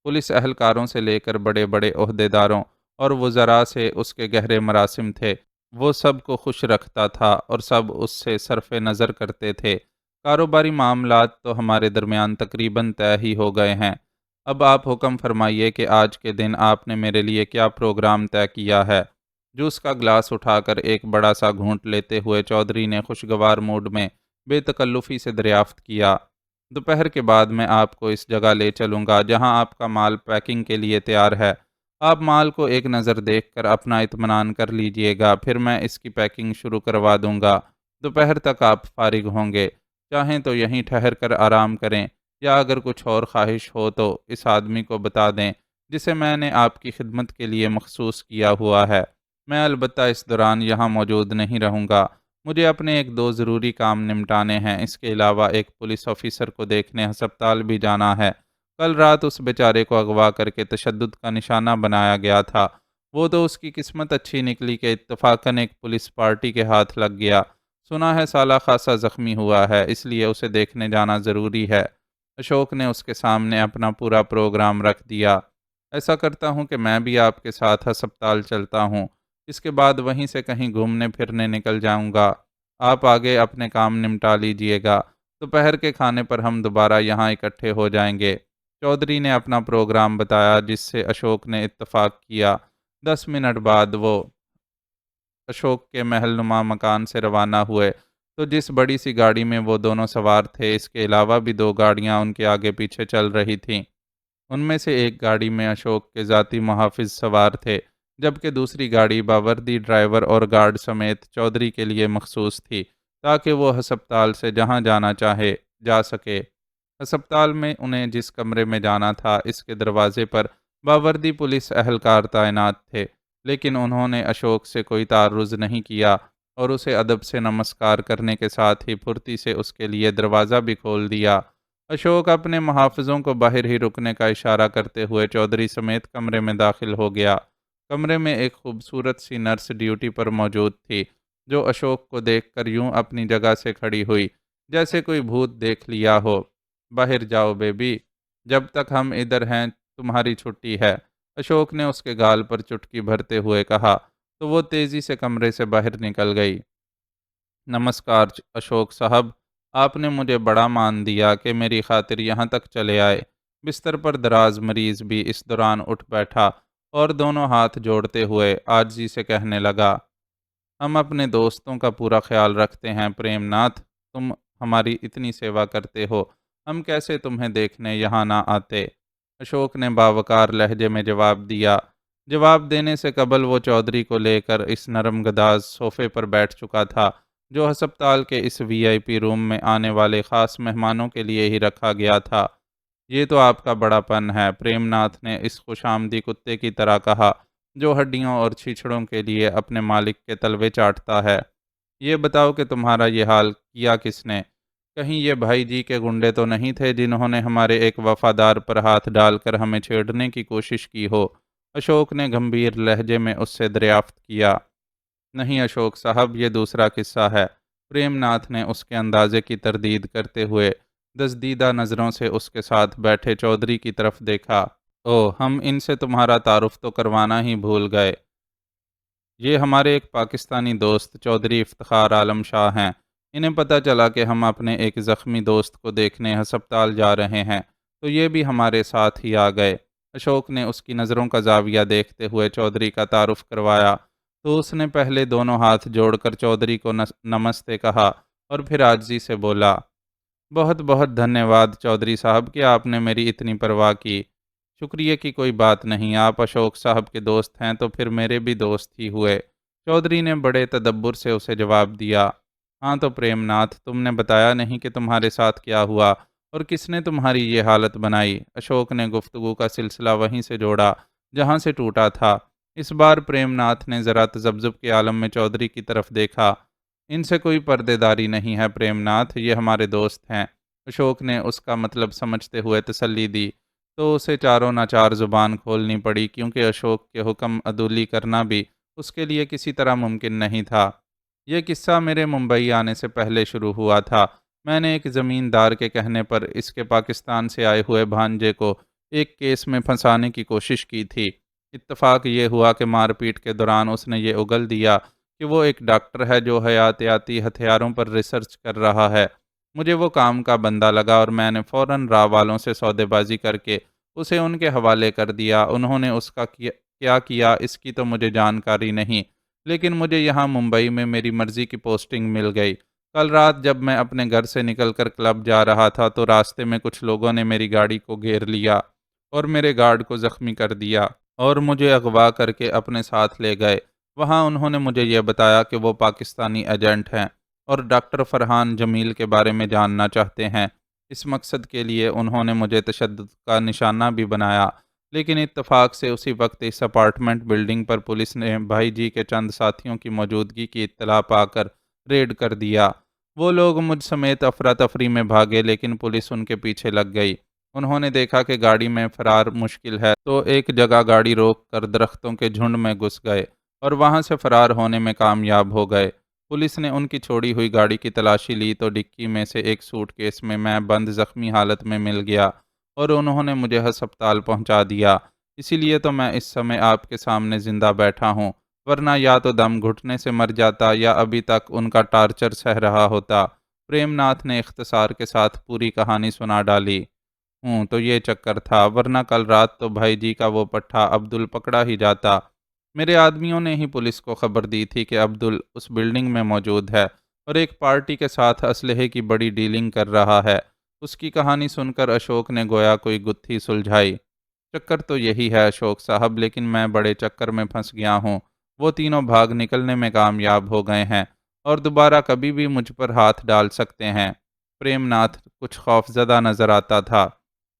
پولیس اہلکاروں سے لے کر بڑے بڑے عہدیداروں اور وزراء سے اس کے گہرے مراسم تھے۔ وہ سب کو خوش رکھتا تھا اور سب اس سے صرف نظر کرتے تھے۔ کاروباری معاملات تو ہمارے درمیان تقریباً طے ہی ہو گئے ہیں۔ اب آپ حکم فرمائیے کہ آج کے دن آپ نے میرے لیے کیا پروگرام طے کیا ہے؟ جوس کا گلاس اٹھا کر ایک بڑا سا گھونٹ لیتے ہوئے چودھری نے خوشگوار موڈ میں بے تکلفی سے دریافت کیا۔ دوپہر کے بعد میں آپ کو اس جگہ لے چلوں گا جہاں آپ کا مال پیکنگ کے لیے تیار ہے۔ آپ مال کو ایک نظر دیکھ کر اپنا اطمینان کر لیجئے گا، پھر میں اس کی پیکنگ شروع کروا دوں گا۔ دوپہر تک آپ فارغ ہوں گے۔ چاہیں تو یہیں ٹھہر کر آرام کریں، یا اگر کچھ اور خواہش ہو تو اس آدمی کو بتا دیں جسے میں نے آپ کی خدمت کے لیے مخصوص کیا ہوا ہے۔ میں البتہ اس دوران یہاں موجود نہیں رہوں گا۔ مجھے اپنے ایک دو ضروری کام نمٹانے ہیں۔ اس کے علاوہ ایک پولیس آفیسر کو دیکھنے ہسپتال بھی جانا ہے۔ کل رات اس بیچارے کو اغوا کر کے تشدد کا نشانہ بنایا گیا تھا۔ وہ تو اس کی قسمت اچھی نکلی کہ اتفاقاً ایک پولیس پارٹی کے ہاتھ لگ گیا۔ سنا ہے سالہ خاصا زخمی ہوا ہے، اس لیے اسے دیکھنے جانا ضروری ہے۔ اشوک نے اس کے سامنے اپنا پورا پروگرام رکھ دیا۔ ایسا کرتا ہوں کہ میں بھی آپ کے ساتھ ہسپتال چلتا ہوں۔ اس کے بعد وہیں سے کہیں گھومنے پھرنے نکل جاؤں گا۔ آپ آگے اپنے کام نمٹا لیجئے گا۔ دوپہر کے کھانے پر ہم دوبارہ یہاں اکٹھے ہو جائیں گے۔ چودھری نے اپنا پروگرام بتایا، جس سے اشوک نے اتفاق کیا۔ 10 منٹ بعد وہ اشوک کے محل نما مکان سے روانہ ہوئے تو جس بڑی سی گاڑی میں وہ دونوں سوار تھے، اس کے علاوہ بھی دو گاڑیاں ان کے آگے پیچھے چل رہی تھیں۔ ان میں سے ایک گاڑی میں اشوک کے ذاتی محافظ سوار تھے، جبکہ دوسری گاڑی باوردی ڈرائیور اور گارڈ سمیت چودھری کے لیے مخصوص تھی، تاکہ وہ ہسپتال سے جہاں جانا چاہے جا سکے۔ ہسپتال میں انہیں جس کمرے میں جانا تھا، اس کے دروازے پر باوردی پولیس اہلکار تعینات تھے، لیکن انہوں نے اشوک سے کوئی تعرض نہیں کیا اور اسے ادب سے نمسکار کرنے کے ساتھ ہی پھرتی سے اس کے لیے دروازہ بھی کھول دیا۔ اشوک اپنے محافظوں کو باہر ہی رکنے کا اشارہ کرتے ہوئے چودھری سمیت کمرے میں داخل ہو گیا۔ کمرے میں ایک خوبصورت سی نرس ڈیوٹی پر موجود تھی، جو اشوک کو دیکھ کر یوں اپنی جگہ سے کھڑی ہوئی جیسے کوئی بھوت دیکھ لیا ہو۔ باہر جاؤ بیبی، جب تک ہم ادھر ہیں تمہاری چھٹی ہے، اشوک نے اس کے گال پر چٹکی بھرتے ہوئے کہا، تو وہ تیزی سے کمرے سے باہر نکل گئی۔ نمسکار اشوک صاحب، آپ نے مجھے بڑا مان دیا کہ میری خاطر یہاں تک چلے آئے۔ بستر پر دراز مریض بھی اس دوران اٹھ بیٹھا اور دونوں ہاتھ جوڑتے ہوئے عاجزی سے کہنے لگا، ہم اپنے دوستوں کا پورا خیال رکھتے ہیں پریم ناتھ، تم ہماری اتنی سیوا کرتے ہو، ہم کیسے تمہیں دیکھنے یہاں نہ آتے؟ اشوک نے باوقار لہجے میں جواب دیا۔ جواب دینے سے قبل وہ چودھری کو لے کر اس نرم گداز صوفے پر بیٹھ چکا تھا، جو ہسپتال کے اس وی آئی پی روم میں آنے والے خاص مہمانوں کے لیے ہی رکھا گیا تھا۔ یہ تو آپ کا بڑا پن ہے، پریم ناتھ نے اس خوش آمدی کتے کی طرح کہا، جو ہڈیوں اور چھیچڑوں کے لیے اپنے مالک کے تلوے چاٹتا ہے۔ یہ بتاؤ کہ تمہارا یہ حال کیا کس نے؟ کہیں یہ بھائی جی کے گنڈے تو نہیں تھے جنہوں نے ہمارے ایک وفادار پر ہاتھ ڈال کر ہمیں چھیڑنے کی کوشش کی ہو؟ اشوک نے گمبھیر لہجے میں اس سے دریافت کیا۔ نہیں اشوک صاحب، یہ دوسرا قصہ ہے۔ پریم ناتھ نے اس کے اندازے کی تردید کرتے ہوئے دزدیدہ نظروں سے اس کے ساتھ بیٹھے چودھری کی طرف دیکھا۔ اوہ، ہم ان سے تمہارا تعارف تو کروانا ہی بھول گئے۔ یہ ہمارے ایک پاکستانی دوست چودھری افتخار عالم شاہ ہیں۔ انہیں پتہ چلا کہ ہم اپنے ایک زخمی دوست کو دیکھنے ہسپتال جا رہے ہیں، تو یہ بھی ہمارے ساتھ ہی آ گئے۔ اشوک نے اس کی نظروں کا زاویہ دیکھتے ہوئے چودھری کا تعارف کروایا، تو اس نے پہلے دونوں ہاتھ جوڑ کر چودھری کو نمستے کہا اور پھر عاجزی سے بولا، بہت بہت دھنیہ واد چودھری صاحب کہ آپ نے میری اتنی پرواہ کی۔ شکریہ کی کوئی بات نہیں، آپ اشوک صاحب کے دوست ہیں تو پھر میرے بھی دوست ہی ہوئے۔ چودھری نے بڑے تدبر سے اسے جواب دیا۔ ہاں تو پریم ناتھ، تم نے بتایا نہیں کہ تمہارے ساتھ کیا ہوا اور کس نے تمہاری یہ حالت بنائی؟ اشوک نے گفتگو کا سلسلہ وہیں سے جوڑا جہاں سے ٹوٹا تھا۔ اس بار پریم ناتھ نے ذرا تذبذب کے عالم میں چودھری کی طرف دیکھا۔ ان سے کوئی پردے داری نہیں ہے پریم ناتھ، یہ ہمارے دوست ہیں۔ اشوک نے اس کا مطلب سمجھتے ہوئے تسلی دی، تو اسے چاروں ناچار زبان کھولنی پڑی، کیونکہ اشوک کے حکم عدولی کرنا بھی اس کے لیے کسی طرح ممکن نہیں تھا۔ یہ قصہ میرے ممبئی آنے سے پہلے شروع ہوا تھا۔ میں نے ایک زمیندار کے کہنے پر اس کے پاکستان سے آئے ہوئے بھانجے کو ایک کیس میں پھنسانے کی کوشش کی تھی۔ اتفاق یہ ہوا کہ مار پیٹ کے دوران اس نے یہ اگل دیا کہ وہ ایک ڈاکٹر ہے جو حیاتیاتی ہتھیاروں پر ریسرچ کر رہا ہے۔ مجھے وہ کام کا بندہ لگا اور میں نے فوراً راہ والوں سے سودے بازی کر کے اسے ان کے حوالے کر دیا۔ انہوں نے اس کا کیا کیا اس کی تو مجھے جانکاری نہیں، لیکن مجھے یہاں ممبئی میں میری مرضی کی پوسٹنگ مل گئی۔ کل رات جب میں اپنے گھر سے نکل کر کلب جا رہا تھا تو راستے میں کچھ لوگوں نے میری گاڑی کو گھیر لیا اور میرے گارڈ کو زخمی کر دیا اور مجھے اغوا کر کے اپنے ساتھ لے گئے۔ وہاں انہوں نے مجھے یہ بتایا کہ وہ پاکستانی ایجنٹ ہیں اور ڈاکٹر فرحان جمیل کے بارے میں جاننا چاہتے ہیں۔ اس مقصد کے لیے انہوں نے مجھے تشدد کا نشانہ بھی بنایا، لیکن اتفاق سے اسی وقت اس اپارٹمنٹ بلڈنگ پر پولیس نے بھائی جی کے چند ساتھیوں کی موجودگی کی اطلاع پا کر ریڈ کر دیا۔ وہ لوگ مجھ سمیت افراتفری میں بھاگے، لیکن پولیس ان کے پیچھے لگ گئی۔ انہوں نے دیکھا کہ گاڑی میں فرار مشکل ہے تو ایک جگہ گاڑی روک کر درختوں کے جھنڈ میں گھس گئے اور وہاں سے فرار ہونے میں کامیاب ہو گئے۔ پولیس نے ان کی چھوڑی ہوئی گاڑی کی تلاشی لی تو ڈکی میں سے ایک سوٹ کیس میں بند زخمی حالت میں مل گیا اور انہوں نے مجھے ہسپتال پہنچا دیا۔ اسی لیے تو میں اس سمے آپ کے سامنے زندہ بیٹھا ہوں، ورنہ یا تو دم گھٹنے سے مر جاتا یا ابھی تک ان کا ٹارچر سہ رہا ہوتا۔ پریم ناتھ نے اختصار کے ساتھ پوری کہانی سنا ڈالی۔ تو یہ چکر تھا، ورنہ کل رات تو بھائی جی کا وہ پٹھا عبدل پکڑا ہی جاتا۔ میرے آدمیوں نے ہی پولیس کو خبر دی تھی کہ عبدل اس بلڈنگ میں موجود ہے اور ایک پارٹی کے ساتھ اسلحے کی بڑی ڈیلنگ کر رہا ہے۔ اس کی کہانی سن کر اشوک نے گویا کوئی گتھی سلجھائی۔ چکر تو یہی ہے اشوک صاحب، لیکن میں بڑے چکر میں پھنس گیا ہوں۔ وہ تینوں بھاگ نکلنے میں کامیاب ہو گئے ہیں اور دوبارہ کبھی بھی مجھ پر ہاتھ ڈال سکتے ہیں۔ پریم ناتھ کچھ خوفزدہ نظر آتا تھا۔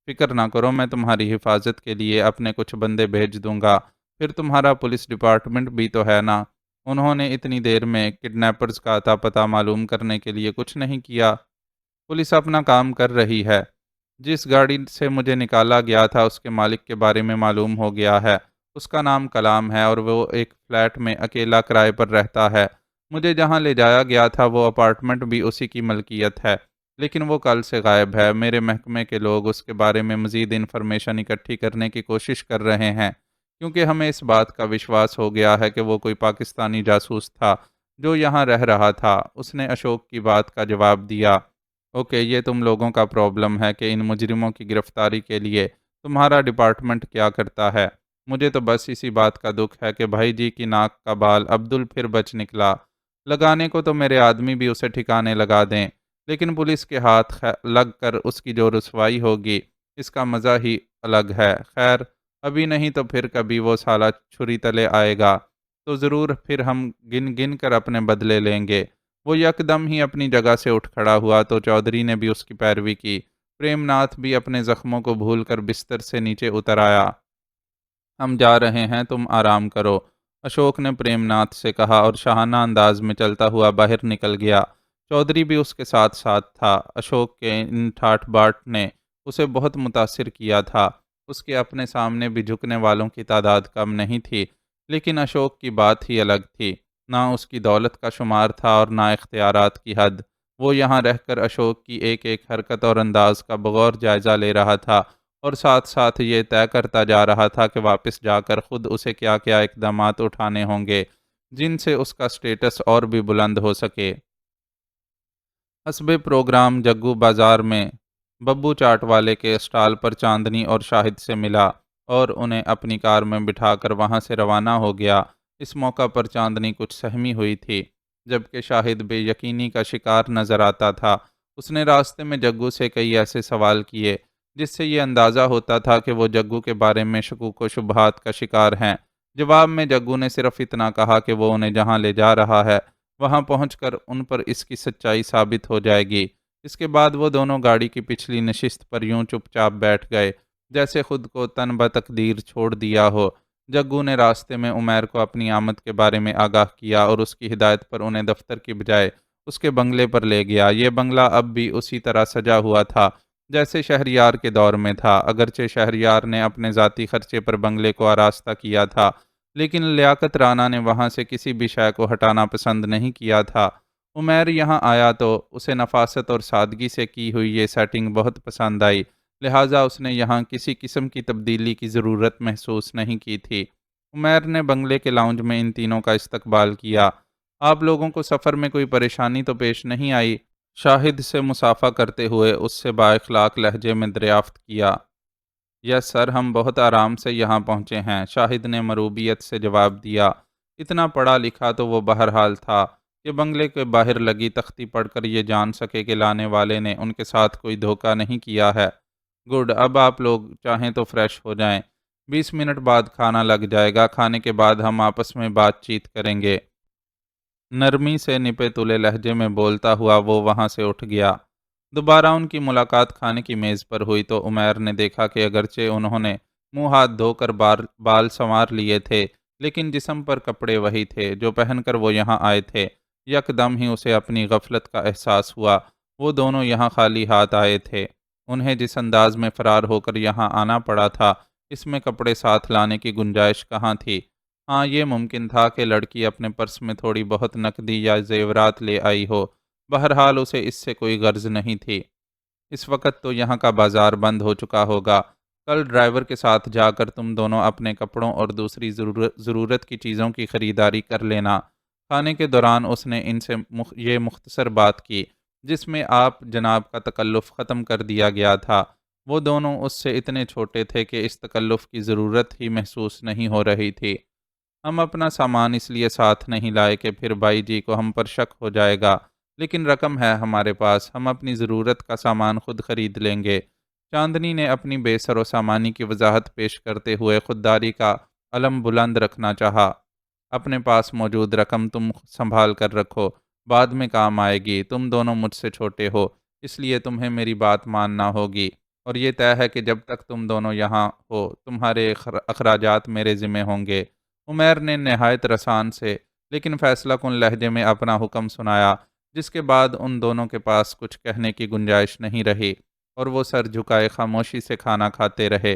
فکر نہ کرو، میں تمہاری حفاظت کے لیے اپنے کچھ بندے بھیج دوں گا۔ پھر تمہارا پولیس ڈپارٹمنٹ بھی تو ہے نا۔ انہوں نے اتنی دیر میں کڈنیپرز کا اتا پتہ معلوم کرنے کے لیے کچھ نہیں کیا۔ پولیس اپنا کام کر رہی ہے۔ جس گاڑی سے مجھے نکالا گیا تھا اس کے مالک کے بارے میں معلوم ہو گیا ہے۔ اس کا نام کلام ہے اور وہ ایک فلیٹ میں اکیلا کرائے پر رہتا ہے۔ مجھے جہاں لے جایا گیا تھا وہ اپارٹمنٹ بھی اسی کی ملکیت ہے، لیکن وہ کل سے غائب ہے۔ میرے محکمے کے لوگ اس کے بارے میں مزید انفارمیشن اکٹھی کرنے کی کوشش کر رہے ہیں، کیونکہ ہمیں اس بات کا وشواس ہو گیا ہے کہ وہ کوئی پاکستانی جاسوس تھا جو یہاں رہ رہا تھا۔ اس نے اشوک کی بات کا جواب دیا۔ اوکے، یہ تم لوگوں کا پرابلم ہے کہ ان مجرموں کی گرفتاری کے لیے تمہارا ڈپارٹمنٹ کیا کرتا ہے۔ مجھے تو بس اسی بات کا دکھ ہے کہ بھائی جی کی ناک کا بال عبدل پھر بچ نکلا۔ لگانے کو تو میرے آدمی بھی اسے ٹھکانے لگا دیں، لیکن پولیس کے ہاتھ لگ کر اس کی جو رسوائی ہوگی اس کا مزہ ہی الگ ہے۔ خیر، ابھی نہیں تو پھر کبھی وہ سالہ چھری تلے آئے گا تو ضرور پھر ہم گن گن کر اپنے بدلے لیں گے۔ وہ یکدم ہی اپنی جگہ سے اٹھ کھڑا ہوا تو چودھری نے بھی اس کی پیروی کی۔ پریم ناتھ بھی اپنے زخموں کو بھول کر بستر سے نیچے اتر آیا۔ ہم جا رہے ہیں، تم آرام کرو، اشوک نے پریم ناتھ سے کہا اور شاہانہ انداز میں چلتا ہوا باہر نکل گیا۔ چودھری بھی اس کے ساتھ ساتھ تھا۔ اشوک کے ان ٹھاٹ باٹ نے اسے بہت متاثر کیا تھا۔ اس کے اپنے سامنے بھی جھکنے والوں کی تعداد کم نہیں تھی، لیکن اشوک کی بات ہی الگ تھی۔ نہ اس کی دولت کا شمار تھا اور نہ اختیارات کی حد۔ وہ یہاں رہ کر اشوک کی ایک ایک حرکت اور انداز کا بغور جائزہ لے رہا تھا اور ساتھ ساتھ یہ طے کرتا جا رہا تھا کہ واپس جا کر خود اسے کیا کیا اقدامات اٹھانے ہوں گے جن سے اس کا سٹیٹس اور بھی بلند ہو سکے۔ حسب پروگرام جگو بازار میں ببو چاٹ والے کے اسٹال پر چاندنی اور شاہد سے ملا اور انہیں اپنی کار میں بٹھا کر وہاں سے روانہ ہو گیا۔ اس موقع پر چاندنی کچھ سہمی ہوئی تھی، جبکہ شاہد بے یقینی کا شکار نظر آتا تھا۔ اس نے راستے میں جگو سے کئی ایسے سوال کیے جس سے یہ اندازہ ہوتا تھا کہ وہ جگو کے بارے میں شکوک و شبہات کا شکار ہیں۔ جواب میں جگو نے صرف اتنا کہا کہ وہ انہیں جہاں لے جا رہا ہے وہاں پہنچ کر ان پر اس کی سچائی ثابت ہو جائے گی۔ اس کے بعد وہ دونوں گاڑی کی پچھلی نشست پر یوں چپ چاپ بیٹھ گئے جیسے خود کو تن بتقدیر چھوڑ دیا ہو۔ جگو نے راستے میں عمیر کو اپنی آمد کے بارے میں آگاہ کیا اور اس کی ہدایت پر انہیں دفتر کی بجائے اس کے بنگلے پر لے گیا۔ یہ بنگلہ اب بھی اسی طرح سجا ہوا تھا جیسے شہریار کے دور میں تھا۔ اگرچہ شہریار نے اپنے ذاتی خرچے پر بنگلے کو آراستہ کیا تھا، لیکن لیاقت رانا نے وہاں سے کسی بھی شے کو ہٹانا پسند نہیں کیا تھا۔ عمیر یہاں آیا تو اسے نفاست اور سادگی سے کی ہوئی یہ سیٹنگ بہت پسند آئی، لہٰذا اس نے یہاں کسی قسم کی تبدیلی کی ضرورت محسوس نہیں کی تھی۔ عمیر نے بنگلے کے لاؤنج میں ان تینوں کا استقبال کیا۔ آپ لوگوں کو سفر میں کوئی پریشانی تو پیش نہیں آئی؟ شاہد سے مصافحہ کرتے ہوئے اس سے بااخلاق لہجے میں دریافت کیا۔ یس سر، ہم بہت آرام سے یہاں پہنچے ہیں، شاہد نے مروبیت سے جواب دیا۔ اتنا پڑھا لکھا تو وہ بہرحال تھا کہ بنگلے کے باہر لگی تختی پڑھ کر یہ جان سکے کہ لانے والے نے ان کے ساتھ کوئی دھوکہ نہیں کیا ہے۔ گڈ، اب آپ لوگ چاہیں تو فریش ہو جائیں، 20 منٹ بعد کھانا لگ جائے گا، کھانے کے بعد ہم آپس میں بات چیت کریں گے۔ نرمی سے نپے تلے لہجے میں بولتا ہوا وہ وہاں سے اٹھ گیا۔ دوبارہ ان کی ملاقات کھانے کی میز پر ہوئی تو عمیر نے دیکھا کہ اگرچہ انہوں نے منہ ہاتھ دھو کر بال سنوار لیے تھے، لیکن جسم پر کپڑے وہی تھے جو پہن کر وہ یہاں آئے تھے۔ یکدم ہی اسے اپنی غفلت کا احساس ہوا۔ وہ دونوں یہاں خالی ہاتھ آئے تھے۔ انہیں جس انداز میں فرار ہو کر یہاں آنا پڑا تھا، اس میں کپڑے ساتھ لانے کی گنجائش کہاں تھی؟ ہاں، یہ ممکن تھا کہ لڑکی اپنے پرس میں تھوڑی بہت نقدی یا زیورات لے آئی ہو، بہرحال اسے اس سے کوئی غرض نہیں تھی۔ اس وقت تو یہاں کا بازار بند ہو چکا ہوگا۔ کل ڈرائیور کے ساتھ جا کر تم دونوں اپنے کپڑوں اور دوسری ضرورت کی چیزوں کی خریداری کر لینا۔ کھانے کے دوران اس نے ان سے یہ مختصر بات کی جس میں آپ جناب کا تکلف ختم کر دیا گیا تھا۔ وہ دونوں اس سے اتنے چھوٹے تھے کہ اس تکلف کی ضرورت ہی محسوس نہیں ہو رہی تھی۔ ہم اپنا سامان اس لیے ساتھ نہیں لائے کہ پھر بائی جی کو ہم پر شک ہو جائے گا، لیکن رقم ہے ہمارے پاس، ہم اپنی ضرورت کا سامان خود خرید لیں گے۔ چاندنی نے اپنی بے سر و سامانی کی وضاحت پیش کرتے ہوئے خودداری کا علم بلند رکھنا چاہا۔ اپنے پاس موجود رقم تم سنبھال کر رکھو، بعد میں کام آئے گی۔ تم دونوں مجھ سے چھوٹے ہو، اس لیے تمہیں میری بات ماننا ہوگی، اور یہ طے ہے کہ جب تک تم دونوں یہاں ہو تمہارے اخراجات میرے ذمہ ہوں گے۔ عمیر نے نہایت رسان سے لیکن فیصلہ کن لہجے میں اپنا حکم سنایا، جس کے بعد ان دونوں کے پاس کچھ کہنے کی گنجائش نہیں رہی، اور وہ سر جھکائے خاموشی سے کھانا کھاتے رہے۔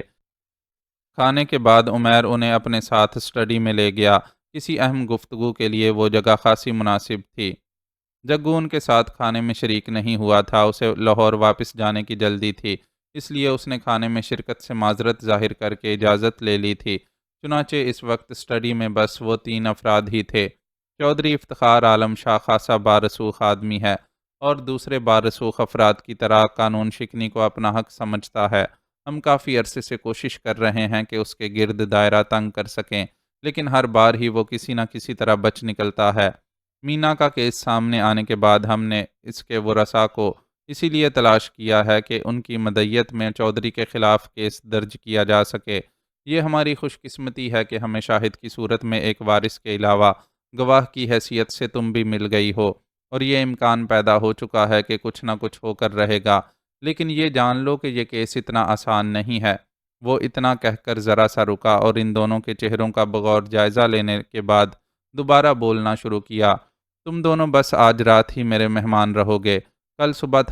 کھانے کے بعد عمیر انہیں اپنے ساتھ اسٹڈی میں لے گیا۔ کسی اہم گفتگو کے لیے وہ جگہ خاصی مناسب تھی۔ جگو ان کے ساتھ کھانے میں شریک نہیں ہوا تھا، اسے لاہور واپس جانے کی جلدی تھی، اس لیے اس نے کھانے میں شرکت سے معذرت ظاہر کر کے اجازت لے لی تھی۔ چنانچہ اس وقت اسٹڈی میں بس وہ 3 افراد ہی تھے۔ چودھری افتخار عالم شاہ خاصا بارسوخ آدمی ہے، اور دوسرے بارسوخ افراد کی طرح قانون شکنی کو اپنا حق سمجھتا ہے۔ ہم کافی عرصے سے کوشش کر رہے ہیں کہ اس کے گرد دائرہ تنگ کر سکیں، لیکن ہر بار ہی وہ کسی نہ کسی طرح بچ نکلتا ہے۔ مینا کا کیس سامنے آنے کے بعد ہم نے اس کے ورثاء کو اسی لیے تلاش کیا ہے کہ ان کی مدعیت میں چودھری کے خلاف کیس درج کیا جا سکے۔ یہ ہماری خوش قسمتی ہے کہ ہمیں شاہد کی صورت میں ایک وارث کے علاوہ گواہ کی حیثیت سے تم بھی مل گئی ہو، اور یہ امکان پیدا ہو چکا ہے کہ کچھ نہ کچھ ہو کر رہے گا، لیکن یہ جان لو کہ یہ کیس اتنا آسان نہیں ہے۔ وہ اتنا کہہ کر ذرا سا رکا اور ان دونوں کے چہروں کا بغور جائزہ لینے کے بعد دوبارہ بولنا شروع کیا۔ تم دونوں بس آج رات ہی میرے مہمان رہو گے۔ کل صبح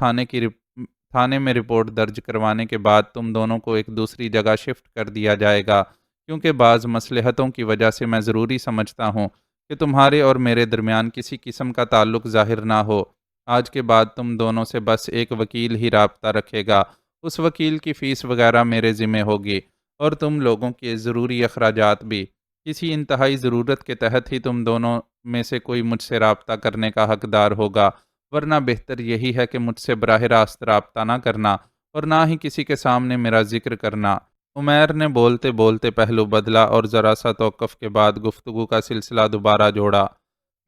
تھانے میں رپورٹ درج کروانے کے بعد تم دونوں کو ایک دوسری جگہ شفٹ کر دیا جائے گا، کیونکہ بعض مصلحتوں کی وجہ سے میں ضروری سمجھتا ہوں کہ تمہارے اور میرے درمیان کسی قسم کا تعلق ظاہر نہ ہو۔ آج کے بعد تم دونوں سے بس ایک وکیل ہی رابطہ رکھے گا، اس وکیل کی فیس وغیرہ میرے ذمہ ہوگی، اور تم لوگوں کے ضروری اخراجات بھی۔ کسی انتہائی ضرورت کے تحت ہی تم دونوں میں سے کوئی مجھ سے رابطہ کرنے کا حقدار ہوگا، ورنہ بہتر یہی ہے کہ مجھ سے براہ راست رابطہ نہ کرنا اور نہ ہی کسی کے سامنے میرا ذکر کرنا۔ عمیر نے بولتے بولتے پہلو بدلا اور ذرا سا توقف کے بعد گفتگو کا سلسلہ دوبارہ جوڑا۔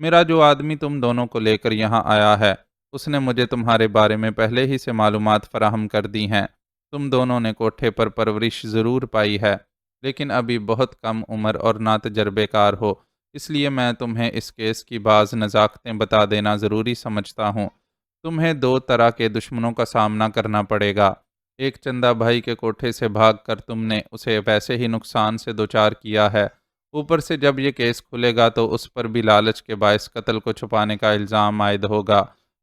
میرا جو آدمی تم دونوں کو لے کر یہاں آیا ہے، اس نے مجھے تمہارے بارے میں پہلے ہی سے معلومات فراہم کر دی ہیں۔ تم دونوں نے کوٹھے پر پرورش ضرور پائی ہے، لیکن ابھی بہت کم عمر اور ناتجربے کار ہو، اس لیے میں تمہیں اس کیس کی بعض نزاکتیں بتا دینا ضروری سمجھتا ہوں۔ تمہیں 2 طرح کے دشمنوں کا سامنا کرنا پڑے گا۔ ایک چندہ بھائی کے کوٹھے سے بھاگ کر تم نے اسے ویسے ہی نقصان سے دوچار کیا ہے، اوپر سے جب یہ کیس کھلے گا تو اس پر بھی لالچ کے باعث قتل کو چھپانے کا الزام عائد ہوگا۔